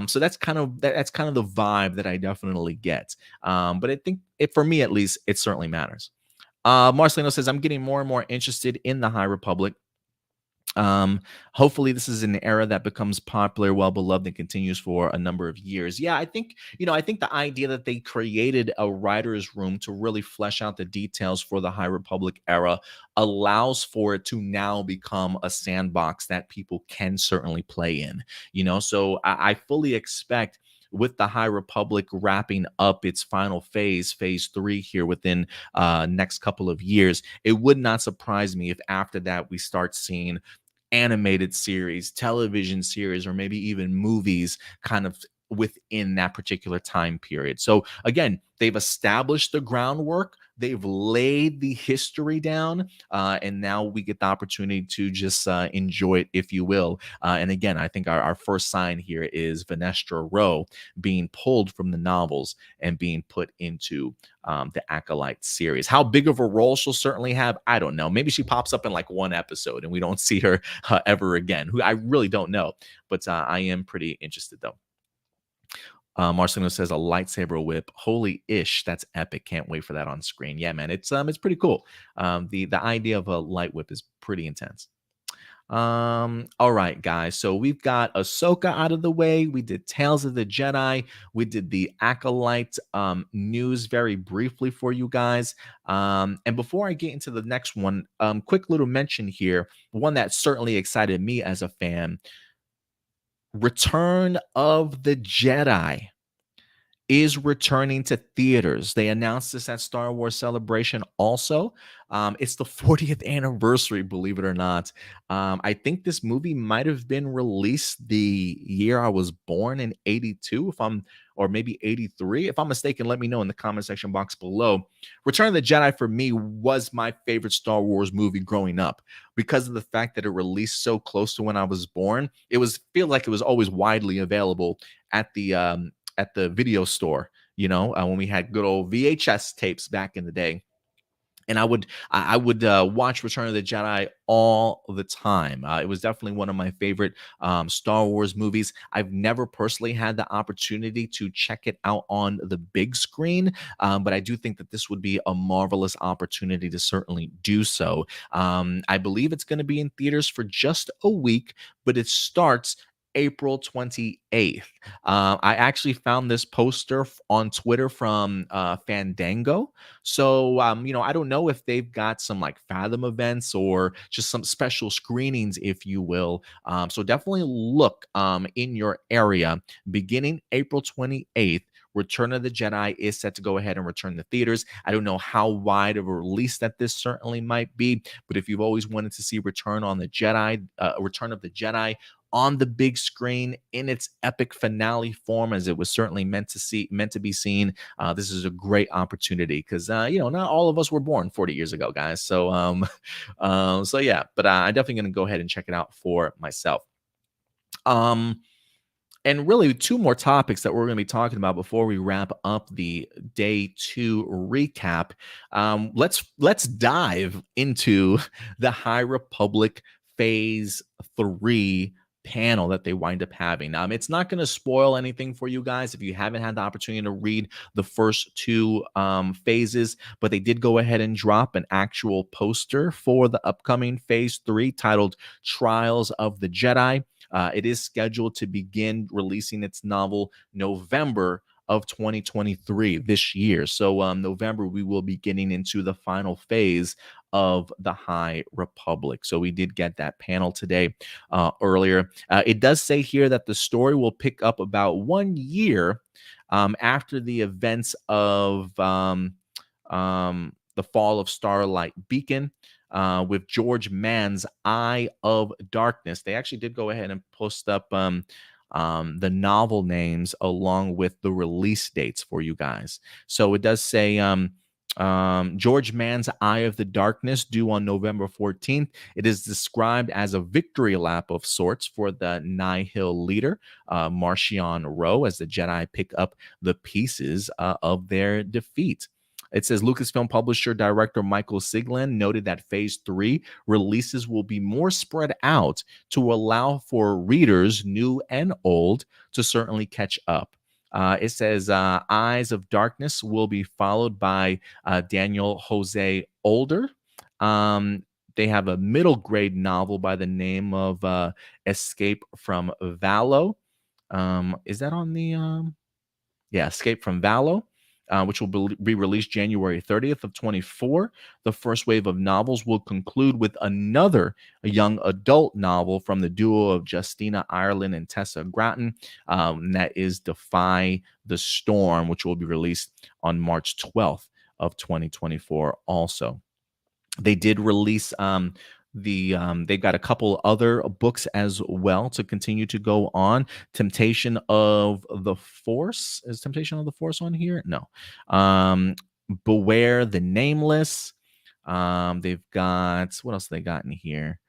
Speaker 1: So that's kind of the vibe that I definitely get. But I think it, for me at least, it certainly matters. Marcelino says, I'm getting more and more interested in the High Republic. Hopefully this is an era that becomes popular, well beloved, and continues for a number of years. Yeah, I think the idea that they created a writer's room to really flesh out the details for the High Republic era allows for it to now become a sandbox that people can certainly play in. So I fully expect, with the High Republic wrapping up its final phase 3 here within next couple of years, it would not surprise me if after that we start seeing animated series, television series, or maybe even movies kind of within that particular time period. So again, they've established the groundwork, they've laid the history down, and now we get the opportunity to just enjoy it, if you will. And again, I think our first sign here is VENESTRA Rwoh being pulled from the novels and being put into the Acolyte series. How big of a role she'll certainly have, I don't know. Maybe she pops up in like one episode and we don't see her ever again. Who I really don't know, but I am pretty interested though. Marcelino says a lightsaber whip. Holy ish, that's epic. Can't wait for that on screen. Yeah, man, it's pretty cool. The idea of a light whip is pretty intense. All right, guys. So we've got Ahsoka out of the way. We did Tales of the Jedi. We did the Acolyte news very briefly for you guys. And before I get into the next one, quick little mention here. One that certainly excited me as a fan. Return of the Jedi is returning to theaters. They announced this at Star Wars Celebration also. It's the 40th anniversary, believe it or not. I think this movie might have been released the year I was born in 82, or maybe 83. If I'm mistaken, let me know in the comment section box below. Return of the Jedi for me was my favorite Star Wars movie growing up because of the fact that it released so close to when I was born. Feel like it was always widely available at the video store, when we had good old VHS tapes back in the day. And I would watch Return of the Jedi all the time. It was definitely one of my favorite Star Wars movies. I've never personally had the opportunity to check it out on the big screen, but I do think that this would be a marvelous opportunity to certainly do so. I believe it's going to be in theaters for just a week, but it starts April 28th. I actually found this poster on Twitter from Fandango. So, I don't know if they've got some like Fathom events or just some special screenings, if you will. So definitely look in your area. Beginning April 28th, Return of the Jedi is set to go ahead and return to theaters. I don't know how wide of a release that this certainly might be, but if you've always wanted to see Return of the Jedi on the big screen in its epic finale form, as it was certainly meant to be seen, this is a great opportunity because not all of us were born 40 years ago, guys. So so yeah, but I'm definitely going to go ahead and check it out for myself. And really, two more topics that we're going to be talking about before we wrap up the day 2 recap. Let's dive into the High Republic Phase 3 panel that they wind up having. It's not going to spoil anything for you guys if you haven't had the opportunity to read the first two phases, but they did go ahead and drop an actual poster for the upcoming phase 3 titled Trials of the Jedi. It is scheduled to begin releasing its novel November of 2023 this year. So November, we will be getting into the final phase of the High Republic. So we did get that panel today earlier. It does say here that the story will pick up about 1 year after the events of the fall of Starlight Beacon. With George Mann's Eye of Darkness. They actually did go ahead and post up the novel names along with the release dates for you guys. So it does say George Mann's Eye of the Darkness, due on November 14th. It is described as a victory lap of sorts for the Nihil leader, Marchion Rwoh, as the Jedi pick up the pieces of their defeat. It says Lucasfilm publisher director Michael Sigland noted that Phase 3 releases will be more spread out to allow for readers, new and old, to certainly catch up. It says Eyes of Darkness will be followed by Daniel Jose Older. They have a middle grade novel by the name of Escape from Valo. Is that on the... Yeah, Escape from Valo. Which will be released January 30th of 24. The first wave of novels will conclude with another young adult novel from the duo of Justina Ireland and Tessa Gratton. That is Defy the Storm, which will be released on March 12th of 2024 also. They did release they've got a couple other books as well to continue to go on. Temptation of the Force. Is Temptation of the Force on here? No. Beware the Nameless. They've got, what else they got in here?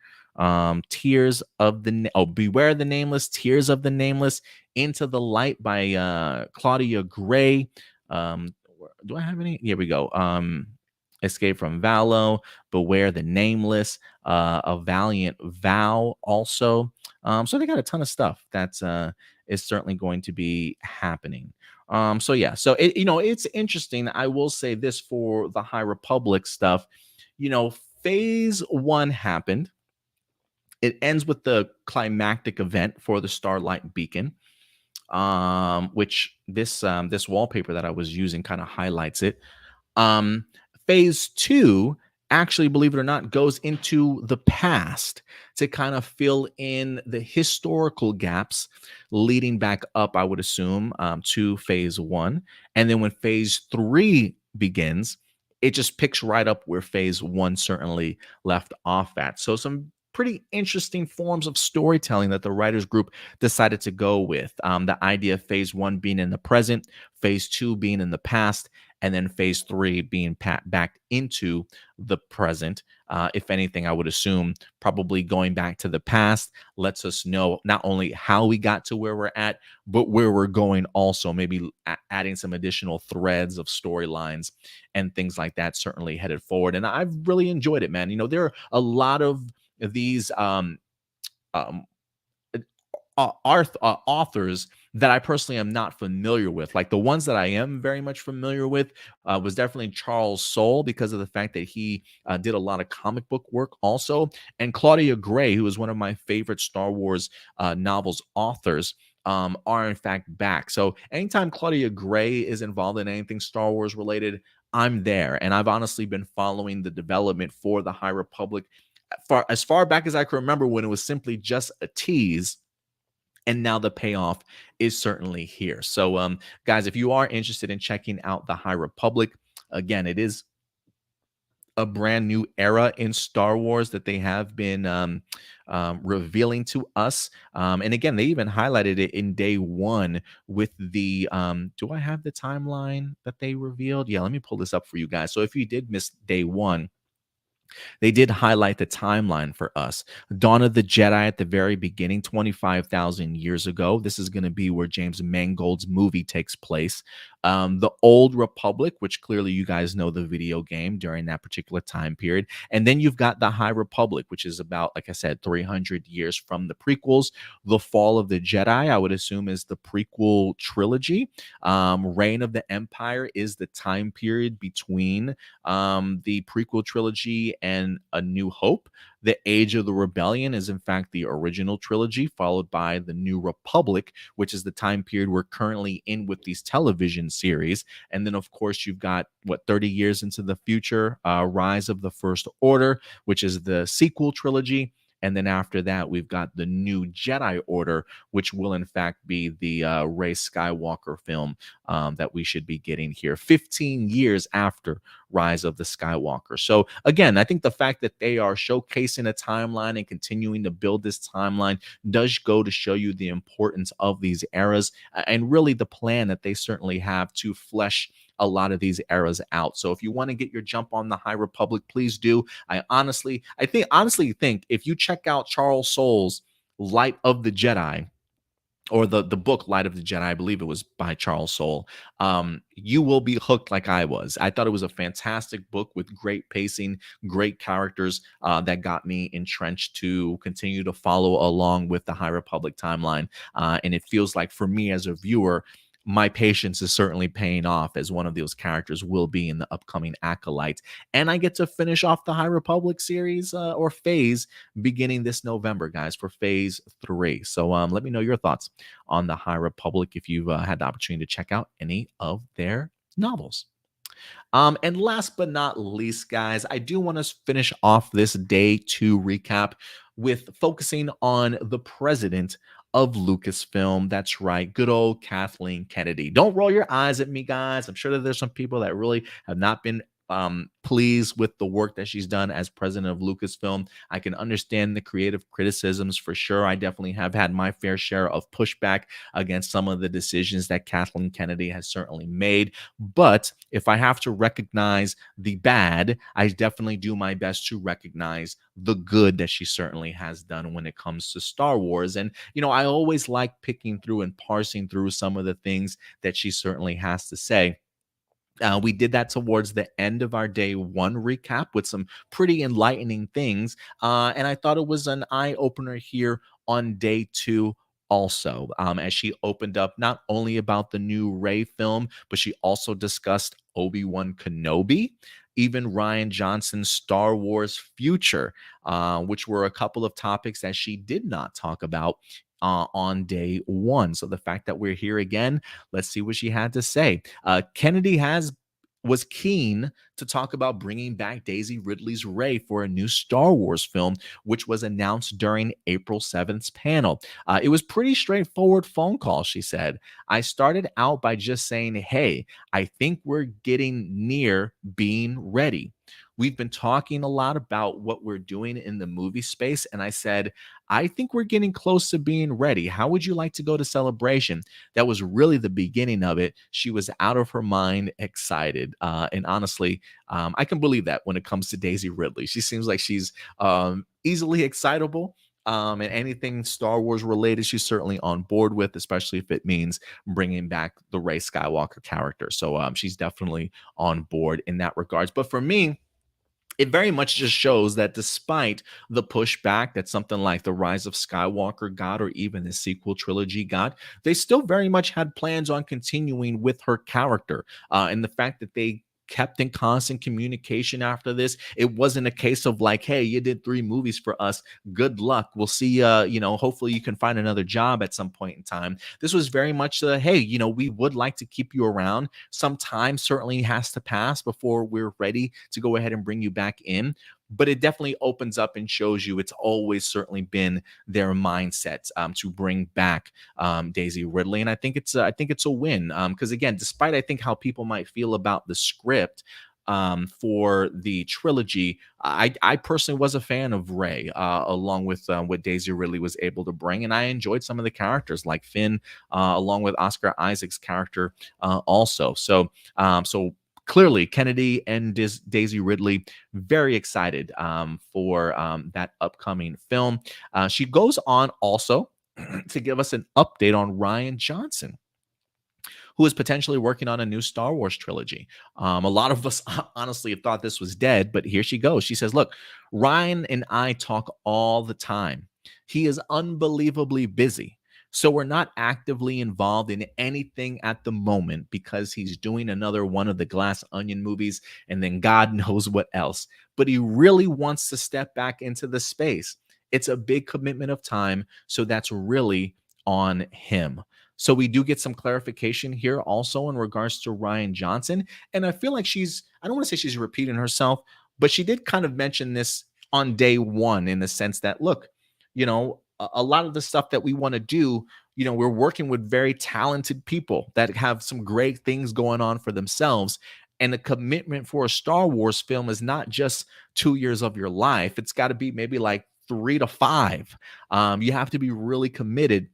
Speaker 1: Tears of the Beware the Nameless, Tears of the Nameless, Into the Light by Claudia Gray. Do I have any? Here we go. Escape from Valo, Beware the Nameless, A Valiant Vow also. So they got a ton of stuff that's is certainly going to be happening. So yeah, so it's interesting. I will say this for the High Republic stuff. Phase 1 happened. It ends with the climactic event for the Starlight Beacon, which this wallpaper that I was using kind of highlights it. Phase 2, actually, believe it or not, goes into the past to kind of fill in the historical gaps leading back up, I would assume, to Phase 1. And then when Phase 3 begins, it just picks right up where Phase 1 certainly left off at. So some pretty interesting forms of storytelling that the writers group decided to go with. The idea of Phase 1 being in the present, Phase 2 being in the past, and then Phase 3 being back into the present. If anything, I would assume probably going back to the past lets us know not only how we got to where we're at, but where we're going also, maybe adding some additional threads of storylines and things like that, certainly headed forward. And I've really enjoyed it, man. There are a lot of these authors that I personally am not familiar with. Like the ones that I am very much familiar with was definitely Charles Soule, because of the fact that he did a lot of comic book work also, and Claudia Gray, who is one of my favorite Star Wars novels authors, are in fact back. So anytime Claudia Gray is involved in anything Star Wars related, I'm there. And I've honestly been following the development for the High Republic as far back as I can remember, when it was simply just a tease. And now the payoff is certainly here. So, guys, if you are interested in checking out the High Republic, again, it is a brand new era in Star Wars that they have been revealing to us. And again, they even highlighted it in day 1 with the, do I have the timeline that they revealed? Yeah, let me pull this up for you guys. So if you did miss day 1, they did highlight the timeline for us. Dawn of the Jedi at the very beginning, 25,000 years ago. This is going to be where James Mangold's movie takes place. the Old Republic, which clearly you guys know the video game during that particular time period. And then you've got the High Republic, which is about, like I said, 300 years from the prequels. The Fall of the Jedi, I would assume, is the prequel trilogy. Reign of the Empire is the time period between the prequel trilogy and A New Hope. The Age of the Rebellion is, in fact, the original trilogy, followed by The New Republic, which is the time period we're currently in with these television series. And then, of course, you've got, 30 years into the future, Rise of the First Order, which is the sequel trilogy. And then after that, we've got the New Jedi Order, which will in fact be the Rey Skywalker film that we should be getting here 15 years after Rise of the Skywalker. So again, I think the fact that they are showcasing a timeline and continuing to build this timeline does go to show you the importance of these eras and really the plan that they certainly have to flesh a lot of these eras out. So if you want to get your jump on the High Republic, please do. I honestly think if you check out Charles Soule's Light of the Jedi, or the book Light of the Jedi, I believe it was by Charles Soule, you will be hooked like I was. I thought it was a fantastic book with great pacing, great characters that got me entrenched to continue to follow along with the High Republic timeline. And it feels like for me as a viewer, my patience is certainly paying off, as one of those characters will be in the upcoming Acolyte. And I get to finish off the High Republic series or phase beginning this November, guys, for phase 3. So let me know your thoughts on the High Republic if you've had the opportunity to check out any of their novels. And last but not least, guys, I do want to finish off this day 2 recap with focusing on the president of Lucasfilm. That's right, good old Kathleen Kennedy. Don't roll your eyes at me, guys. I'm sure that there's some people that really have not been pleased with the work that she's done as president of Lucasfilm. I can understand the creative criticisms for sure. I definitely have had my fair share of pushback against some of the decisions that Kathleen Kennedy has certainly made. But if I have to recognize the bad, I definitely do my best to recognize the good that she certainly has done when it comes to Star Wars. And, I always like picking through and parsing through some of the things that she certainly has to say. We did that towards the end of our day 1 recap with some pretty enlightening things. And I thought it was an eye opener here on day 2 also, as she opened up not only about the new Rey film, but she also discussed Obi-Wan Kenobi, even Rian Johnson's Star Wars future, which were a couple of topics that she did not talk about on day 1. So the fact that we're here again, let's see what she had to say. Kennedy was keen to talk about bringing back Daisy Ridley's Rey for a new Star Wars film, which was announced during April 7th's panel. It was pretty straightforward phone call, she said. I started out by just saying, hey, I think we're getting near being ready. We've been talking a lot about what we're doing in the movie space, and I said, I think we're getting close to being ready. How would you like to go to Celebration? That was really the beginning of it. She was out of her mind excited. And honestly, I can believe that when it comes to Daisy Ridley. She seems like she's easily excitable. And anything Star Wars related, she's certainly on board with, especially if it means bringing back the Rey Skywalker character. So she's definitely on board in that regards. But for me, it very much just shows that despite the pushback that something like The Rise of Skywalker got, or even the sequel trilogy got, they still very much had plans on continuing with her character. And the fact that they kept in constant communication after this, it wasn't a case of like, hey, you did 3 movies for us, good luck, we'll see, hopefully you can find another job at some point in time. This was very much hey, we would like to keep you around. Some time certainly has to pass before we're ready to go ahead and bring you back in. But it definitely opens up and shows you it's always certainly been their mindset to bring back Daisy Ridley, and I think it's a win, because again, despite I think how people might feel about the script for the trilogy, I personally was a fan of Rey, along with what Daisy Ridley was able to bring, and I enjoyed some of the characters like Finn, along with Oscar Isaac's character also. So clearly, Kennedy and Daisy Ridley very excited for that upcoming film. She goes on also to give us an update on Rian Johnson, who is potentially working on a new Star Wars trilogy. A lot of us honestly thought this was dead, but here she goes. She says, "Look, Ryan and I talk all the time. He is unbelievably busy. So we're not actively involved in anything at the moment because he's doing another one of the Glass Onion movies and then God knows what else. But he really wants to step back into the space. It's a big commitment of time. So that's really on him." So we do get some clarification here also in regards to Rian Johnson. And I feel like I don't want to say she's repeating herself, but she did kind of mention this on day one in the sense that, look, a lot of the stuff that we want to do, we're working with very talented people that have some great things going on for themselves. And the commitment for a Star Wars film is not just 2 years of your life. It's got to be maybe like 3 to 5. You have to be really committed,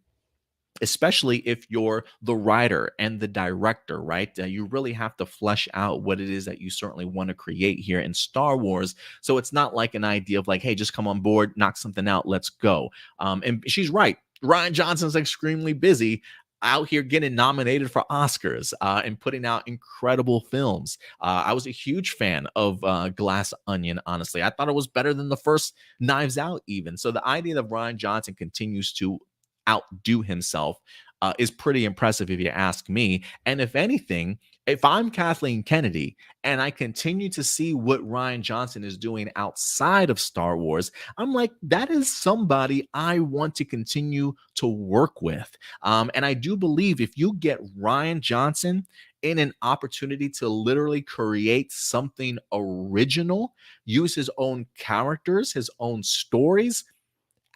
Speaker 1: especially if you're the writer and the director, right? You really have to flesh out what it is that you certainly want to create here in Star Wars. So it's not like an idea of like, hey, just come on board, knock something out, let's go. And she's right. Rian Johnson's extremely busy out here getting nominated for Oscars and putting out incredible films. I was a huge fan of Glass Onion, honestly. I thought it was better than the first Knives Out even. So the idea that Rian Johnson continues to outdo himself is pretty impressive if you ask me. And if anything, if I'm Kathleen Kennedy and I continue to see what Rian Johnson is doing outside of Star Wars, I'm like, that is somebody I want to continue to work with. And I do believe if you get Rian Johnson in an opportunity to literally create something original, use his own characters, his own stories,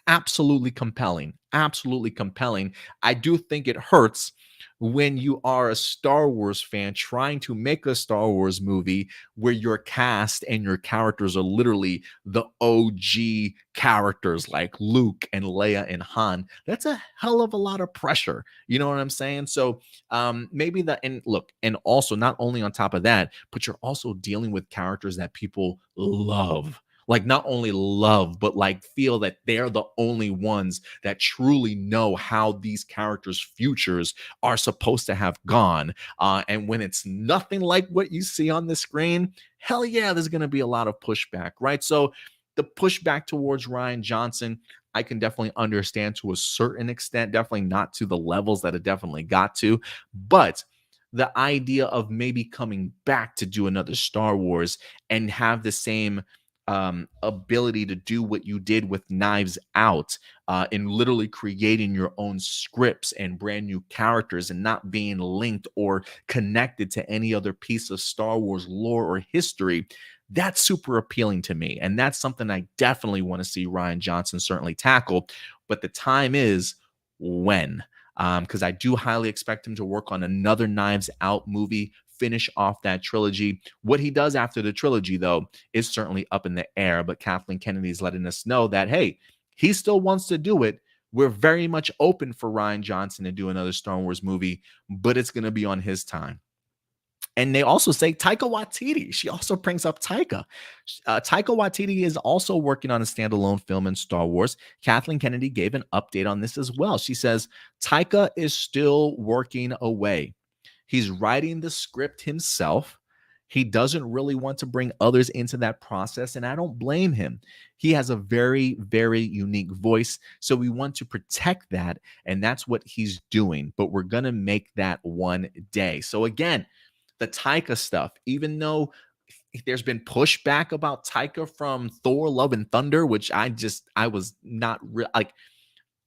Speaker 1: absolutely compelling. Absolutely compelling. I do think it hurts when you are a Star Wars fan trying to make a Star Wars movie where your cast and your characters are literally the OG characters like Luke and Leia and Han. That's a hell of a lot of pressure. You know what I'm saying? So maybe that, and look, and also not only on top of that, but you're also dealing with characters that people love, like not only love, but like feel that they're the only ones that truly know how these characters' futures are supposed to have gone. And when it's nothing like what you see on the screen, hell yeah, there's going to be a lot of pushback, right? So the pushback towards Rian Johnson, I can definitely understand to a certain extent, definitely not to the levels that it definitely got to, but the idea of maybe coming back to do another Star Wars and have the same ability to do what you did with Knives Out, in literally creating your own scripts and brand new characters and not being linked or connected to any other piece of Star Wars lore or history. That's super appealing to me. And that's something I definitely want to see Rian Johnson certainly tackle. But the time is when. Because I do highly expect him to work on another Knives Out movie, finish off that trilogy. What he does after the trilogy, though, is certainly up in the air. But Kathleen Kennedy is letting us know that, hey, he still wants to do it. We're very much open for Rian Johnson to do another Star Wars movie, but it's going to be on his time. And they also say Taika Waititi. She also brings up Taika. Taika Waititi is also working on a standalone film in Star Wars. Kathleen Kennedy gave an update on this as well. She says Taika is still working away. He's writing the script himself. He doesn't really want to bring others into that process, and I don't blame him. He has a very, very unique voice, so we want to protect that, and that's what he's doing. But we're going to make that one day. So again, the Taika stuff, even though there's been pushback about Taika from Thor Love and Thunder, which I was not like,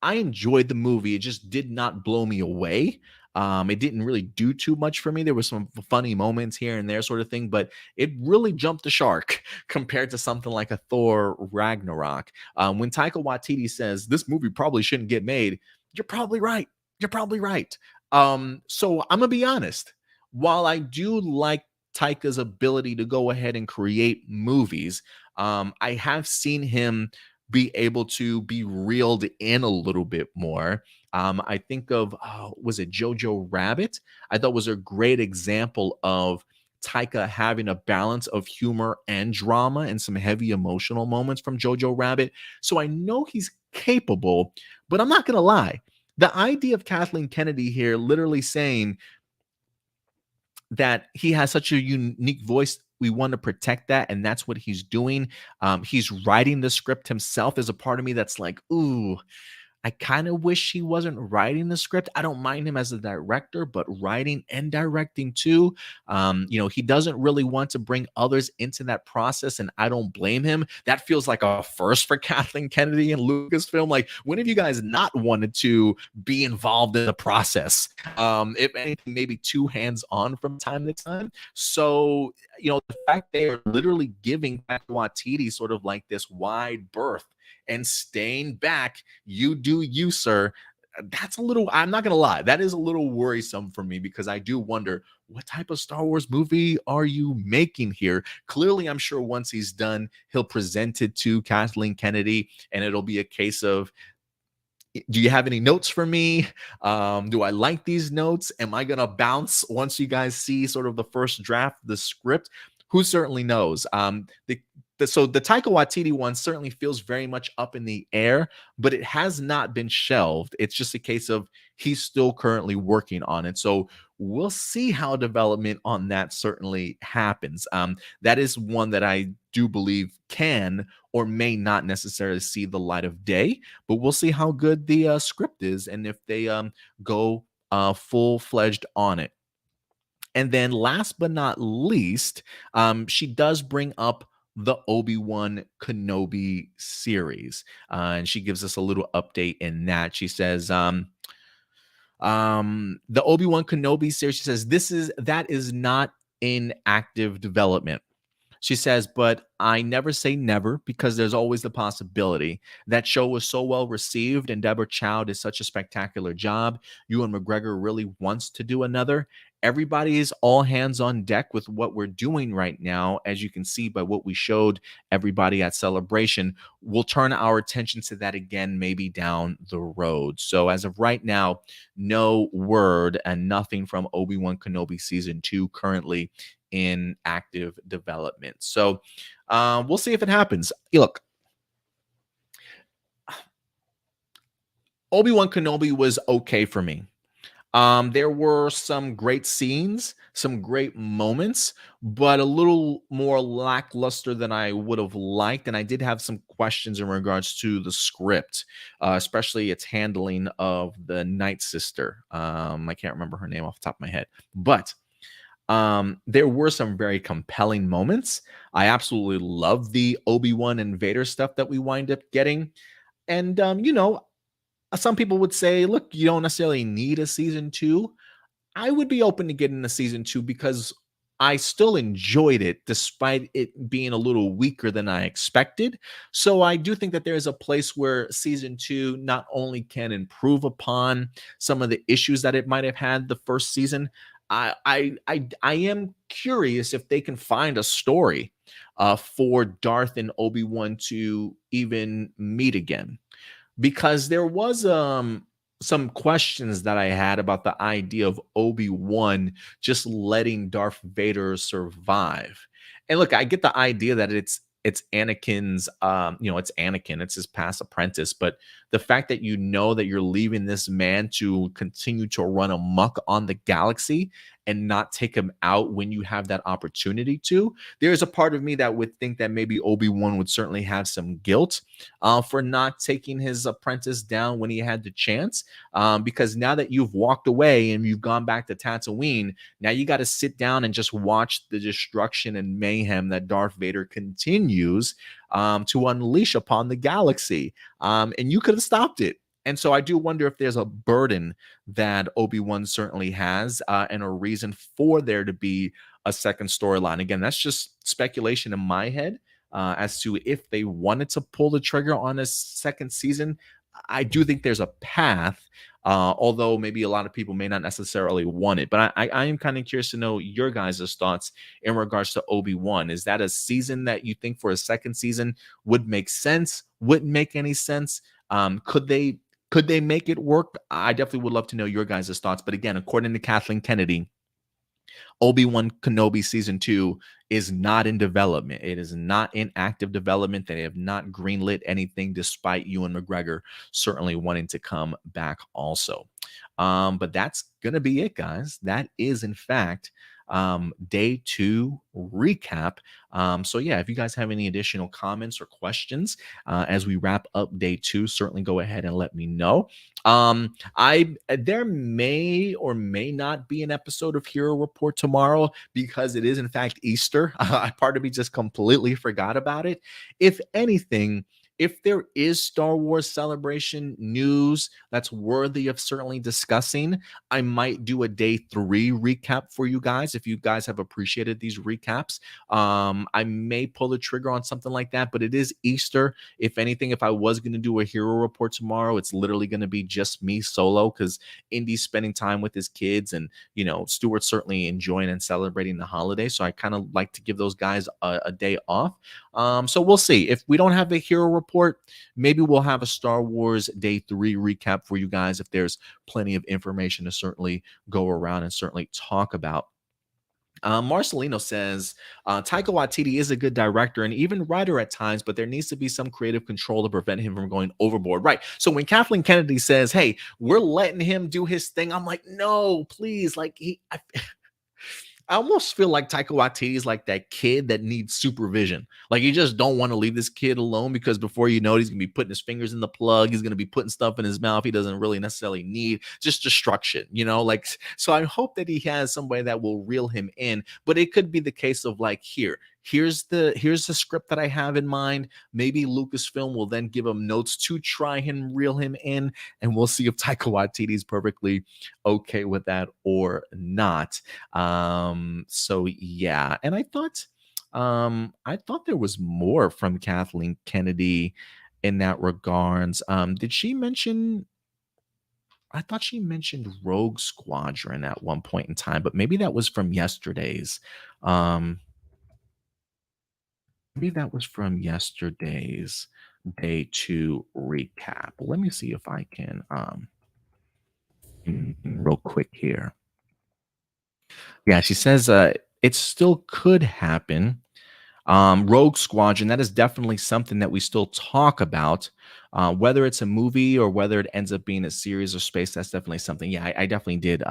Speaker 1: I enjoyed the movie. It just did not blow me away. It didn't really do too much for me. There were some funny moments here and there, sort of thing, but it really jumped the shark compared to something like a Thor Ragnarok. When Taika Waititi says this movie probably shouldn't get made, you're probably right. You're probably right. So I'm gonna be honest. While I do like Taika's ability to go ahead and create movies, I have seen him be able to be reeled in a little bit more. I think of, was it Jojo Rabbit? I thought was a great example of Taika having a balance of humor and drama and some heavy emotional moments from Jojo Rabbit. So I know he's capable, but I'm not going to lie. The idea of Kathleen Kennedy here literally saying, that he has such a unique voice. We want to protect that, and that's what he's doing. He's writing the script himself. There's a part of me that's like, ooh, I kind of wish he wasn't writing the script. I don't mind him as a director, but writing and directing too. He doesn't really want to bring others into that process, and I don't blame him. That feels like a first for Kathleen Kennedy and Lucasfilm. Like, when have you guys not wanted to be involved in the process? If anything, maybe too hands on from time to time. So, the fact they are literally giving Waititi sort of like this wide berth and staying back, you do you, sir. That's a little, I'm not going to lie, that is a little worrisome for me, because I do wonder, what type of Star Wars movie are you making here? Clearly, I'm sure once he's done, he'll present it to Kathleen Kennedy, and it'll be a case of, do you have any notes for me? Do I like these notes? Am I going to bounce once you guys see sort of the first draft, the script? Who certainly knows? So the Taika Waititi one certainly feels very much up in the air, but it has not been shelved. It's just a case of he's still currently working on it. So we'll see how development on that certainly happens. That is one that I do believe can or may not necessarily see the light of day, but we'll see how good the script is and if they go full-fledged on it. And then last but not least, she does bring up the Obi-Wan Kenobi series. And she gives us a little update in that. She says, the Obi-Wan Kenobi series, she says, that is not in active development. She says, but I never say never, because there's always the possibility. That show was so well received, and Deborah Chow did such a spectacular job. Ewan McGregor really wants to do another. Everybody is all hands on deck with what we're doing right now. As you can see by what we showed everybody at Celebration, we'll turn our attention to that again maybe down the road. So as of right now, no word and nothing from Obi-Wan Kenobi Season 2 currently in active development. So we'll see if it happens. Look, Obi-Wan Kenobi was okay for me. There were some great scenes, some great moments, but a little more lackluster than I would have liked. And I did have some questions in regards to the script, especially its handling of the Night Sister. I can't remember her name off the top of my head, but there were some very compelling moments. I absolutely love the Obi-Wan and Vader stuff that we wind up getting. And, some people would say, look, you don't necessarily need a season 2. I would be open to getting a season 2 because I still enjoyed it despite it being a little weaker than I expected. So I do think that there is a place where season 2 not only can improve upon some of the issues that it might have had the first season. I am curious if they can find a story for Darth and Obi-Wan to even meet again, because there was some questions that I had about the idea of Obi-Wan just letting Darth Vader survive. And look, I get the idea that it's Anakin's, it's Anakin, it's his past apprentice, but the fact that that you're leaving this man to continue to run amok on the galaxy and not take him out when you have that opportunity to, there's a part of me that would think that maybe Obi-Wan would certainly have some guilt for not taking his apprentice down when he had the chance, because now that you've walked away and you've gone back to Tatooine, now you got to sit down and just watch the destruction and mayhem that Darth Vader continues to unleash upon the galaxy. And you could have stopped it. And so I do wonder if there's a burden that Obi-Wan certainly has, and a reason for there to be a second storyline. Again, that's just speculation in my head as to if they wanted to pull the trigger on a second season. I do think there's a path, although maybe a lot of people may not necessarily want it. But I am kind of curious to know your guys' thoughts in regards to Obi-Wan. Is that a season that you think for a second season would make sense? Wouldn't make any sense? Could they make it work? I definitely would love to know your guys' thoughts. But again, according to Kathleen Kennedy, Obi-Wan Kenobi Season 2 is not in development. It is not in active development. They have not greenlit anything, despite Ewan McGregor certainly wanting to come back also. But that's going to be it, guys. That is, in fact, day 2 recap. So yeah, if you guys have any additional comments or questions as we wrap up day 2, certainly go ahead and let me know. I There may or may not be an episode of Hero Report tomorrow because it is in fact Easter. Part of me just completely forgot about it. If anything, if there is Star Wars Celebration news that's worthy of certainly discussing, I might do a day 3 recap for you guys. If you guys have appreciated these recaps, I may pull the trigger on something like that, but it is Easter. If anything, if I was going to do a hero report tomorrow, it's literally going to be just me solo because Indy's spending time with his kids and, Stuart's certainly enjoying and celebrating the holiday. So I kind of like to give those guys a day off. So we'll see. If we don't have a hero report, maybe we'll have a Star Wars Day 3 recap for you guys if there's plenty of information to certainly go around and certainly talk about. Marcelino says Taika Waititi is a good director and even writer at times, but there needs to be some creative control to prevent him from going overboard. Right. So when Kathleen Kennedy says, "Hey, we're letting him do his thing," I'm like, "No, please!" Like I almost feel like Taika Waititi is like that kid that needs supervision. Like you just don't want to leave this kid alone because before you know it, he's gonna be putting his fingers in the plug. He's gonna be putting stuff in his mouth he doesn't really necessarily need. Just destruction, Like so, I hope that he has somebody that will reel him in. But it could be the case of like here's the script that I have in mind. Maybe Lucasfilm will then give him notes to try and reel him in, and we'll see if Taika Waititi is perfectly okay with that or not. So yeah, and I thought there was more from Kathleen Kennedy in that regards. Did she mention? I thought she mentioned Rogue Squadron at one point in time, but maybe that was from yesterday's. Um, Maybe that was from yesterday's day 2 recap. Let me see if I can real quick here. Yeah, she says it still could happen. Rogue Squadron, that is definitely something that we still talk about. Whether it's a movie or whether it ends up being a series or space, that's definitely something. Yeah, I definitely did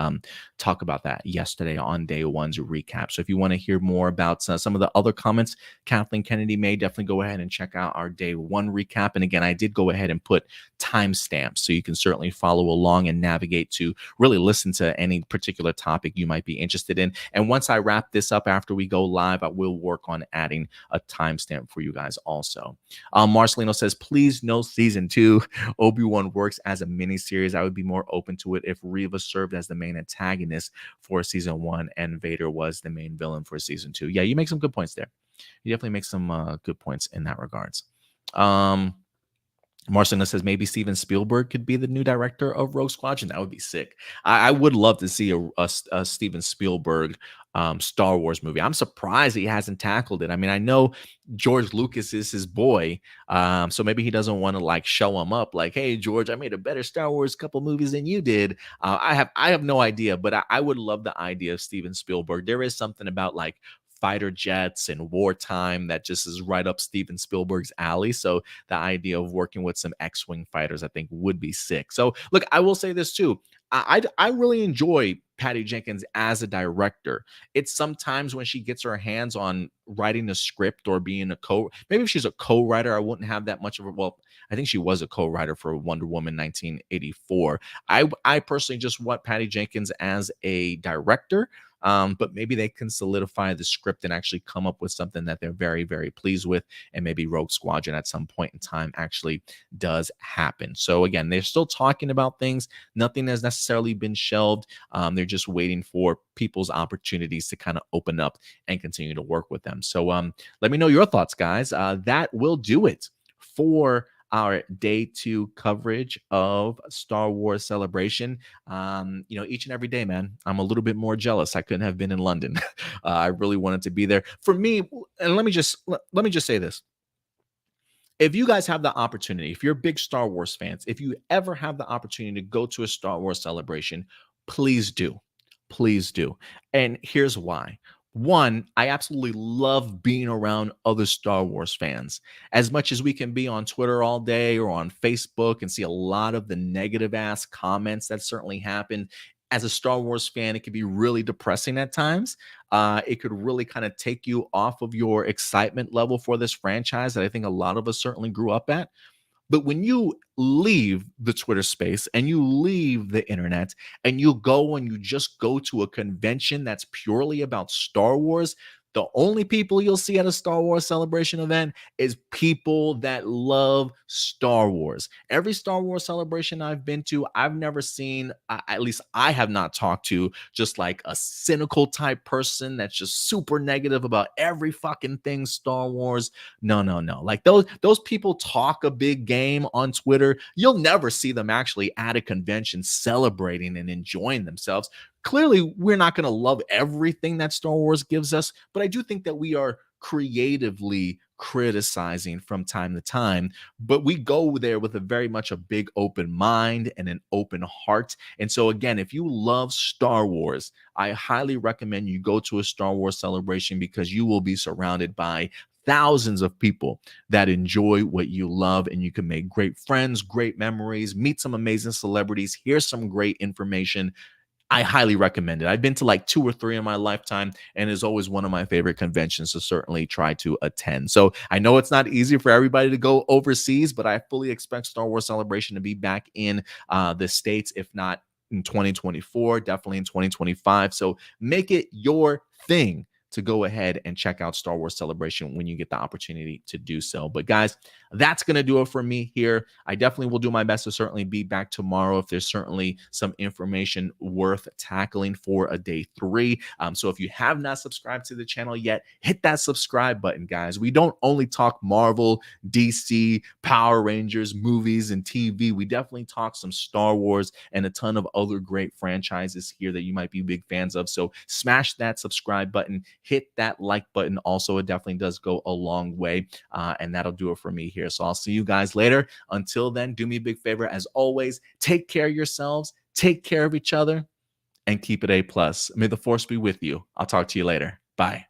Speaker 1: talk about that yesterday on day 1's recap. So if you want to hear more about some of the other comments Kathleen Kennedy made, definitely go ahead and check out our day 1 recap. And again, I did go ahead and put timestamps so you can certainly follow along and navigate to really listen to any particular topic you might be interested in. And once I wrap this up after we go live, I will work on adding a timestamp for you guys also. Marcelino says, please no season 2. Obi-Wan works as a miniseries. I would be more open to it if Reva served as the main antagonist for season 1 and Vader was the main villain for season 2. Yeah, you make some good points there. You definitely make some good points in that regards. Marcelino says maybe Steven Spielberg could be the new director of Rogue Squadron. That would be sick. I would love to see a Steven Spielberg Star Wars movie. I'm surprised he hasn't tackled it. I mean, I know George Lucas is his boy, so maybe he doesn't want to like show him up. Like, hey, George, I made a better Star Wars couple movies than you did. I have no idea, but I would love the idea of Steven Spielberg. There is something about like fighter jets and wartime that just is right up Steven Spielberg's alley. So the idea of working with some X-Wing fighters, I think, would be sick. So look, I will say this too. I really enjoy Patty Jenkins as a director. It's sometimes when she gets her hands on writing a script or being maybe if she's a co-writer, I wouldn't have that much of a, well, I think she was a co-writer for Wonder Woman 1984. I personally just want Patty Jenkins as a director. But maybe they can solidify the script and actually come up with something that they're very, very pleased with. And maybe Rogue Squadron at some point in time actually does happen. So again, they're still talking about things. Nothing has necessarily been shelved. They're just waiting for people's opportunities to kind of open up and continue to work with them. So let me know your thoughts, guys. That will do it for our day 2 coverage of Star Wars Celebration. Each and every day, man, I'm a little bit more jealous I couldn't have been in London. I really wanted to be there. For me, and let me just say this. If you guys have the opportunity, if you're big Star Wars fans, if you ever have the opportunity to go to a Star Wars celebration, please do. Please do. And here's why. One, I absolutely love being around other Star Wars fans. As much as we can be on Twitter all day or on Facebook and see a lot of the negative ass comments that certainly happen, as a Star Wars fan, it can be really depressing at times. It could really kind of take you off of your excitement level for this franchise that I think a lot of us certainly grew up at. But when you leave the Twitter space and you leave the internet and you go and you just go to a convention that's purely about Star Wars, the only people you'll see at a Star Wars celebration event is people that love Star Wars. Every Star Wars celebration I've been to, I've never seen, at least I have not talked to, just like a cynical type person that's just super negative about every fucking thing Star Wars. No, no, no. Like those people talk a big game on Twitter. You'll never see them actually at a convention celebrating and enjoying themselves. Clearly, we're not going to love everything that Star Wars gives us, but I do think that we are creatively criticizing from time to time, but we go there with a very much a big open mind and an open heart. And so again, if you love Star Wars, I highly recommend you go to a Star Wars celebration because you will be surrounded by thousands of people that enjoy what you love, and you can make great friends, great memories, meet some amazing celebrities, hear some great information. I highly recommend it. I've been to like 2 or 3 in my lifetime, and it's always one of my favorite conventions to certainly try to attend. So I know it's not easy for everybody to go overseas, but I fully expect Star Wars Celebration to be back in the States, if not in 2024, definitely in 2025. So make it your thing to go ahead and check out Star Wars Celebration when you get the opportunity to do so. But guys, that's going to do it for me here. I definitely will do my best to certainly be back tomorrow if there's certainly some information worth tackling for a day 3. So if you have not subscribed to the channel yet, hit that subscribe button, guys. We don't only talk Marvel, DC, Power Rangers, movies, and TV. We definitely talk some Star Wars and a ton of other great franchises here that you might be big fans of. So smash that subscribe button. Hit that like button. Also, it definitely does go a long way. And that'll do it for me here. So I'll see you guys later. Until then, do me a big favor. As always, take care of yourselves, take care of each other, and keep it A+. May the Force be with you. I'll talk to you later. Bye.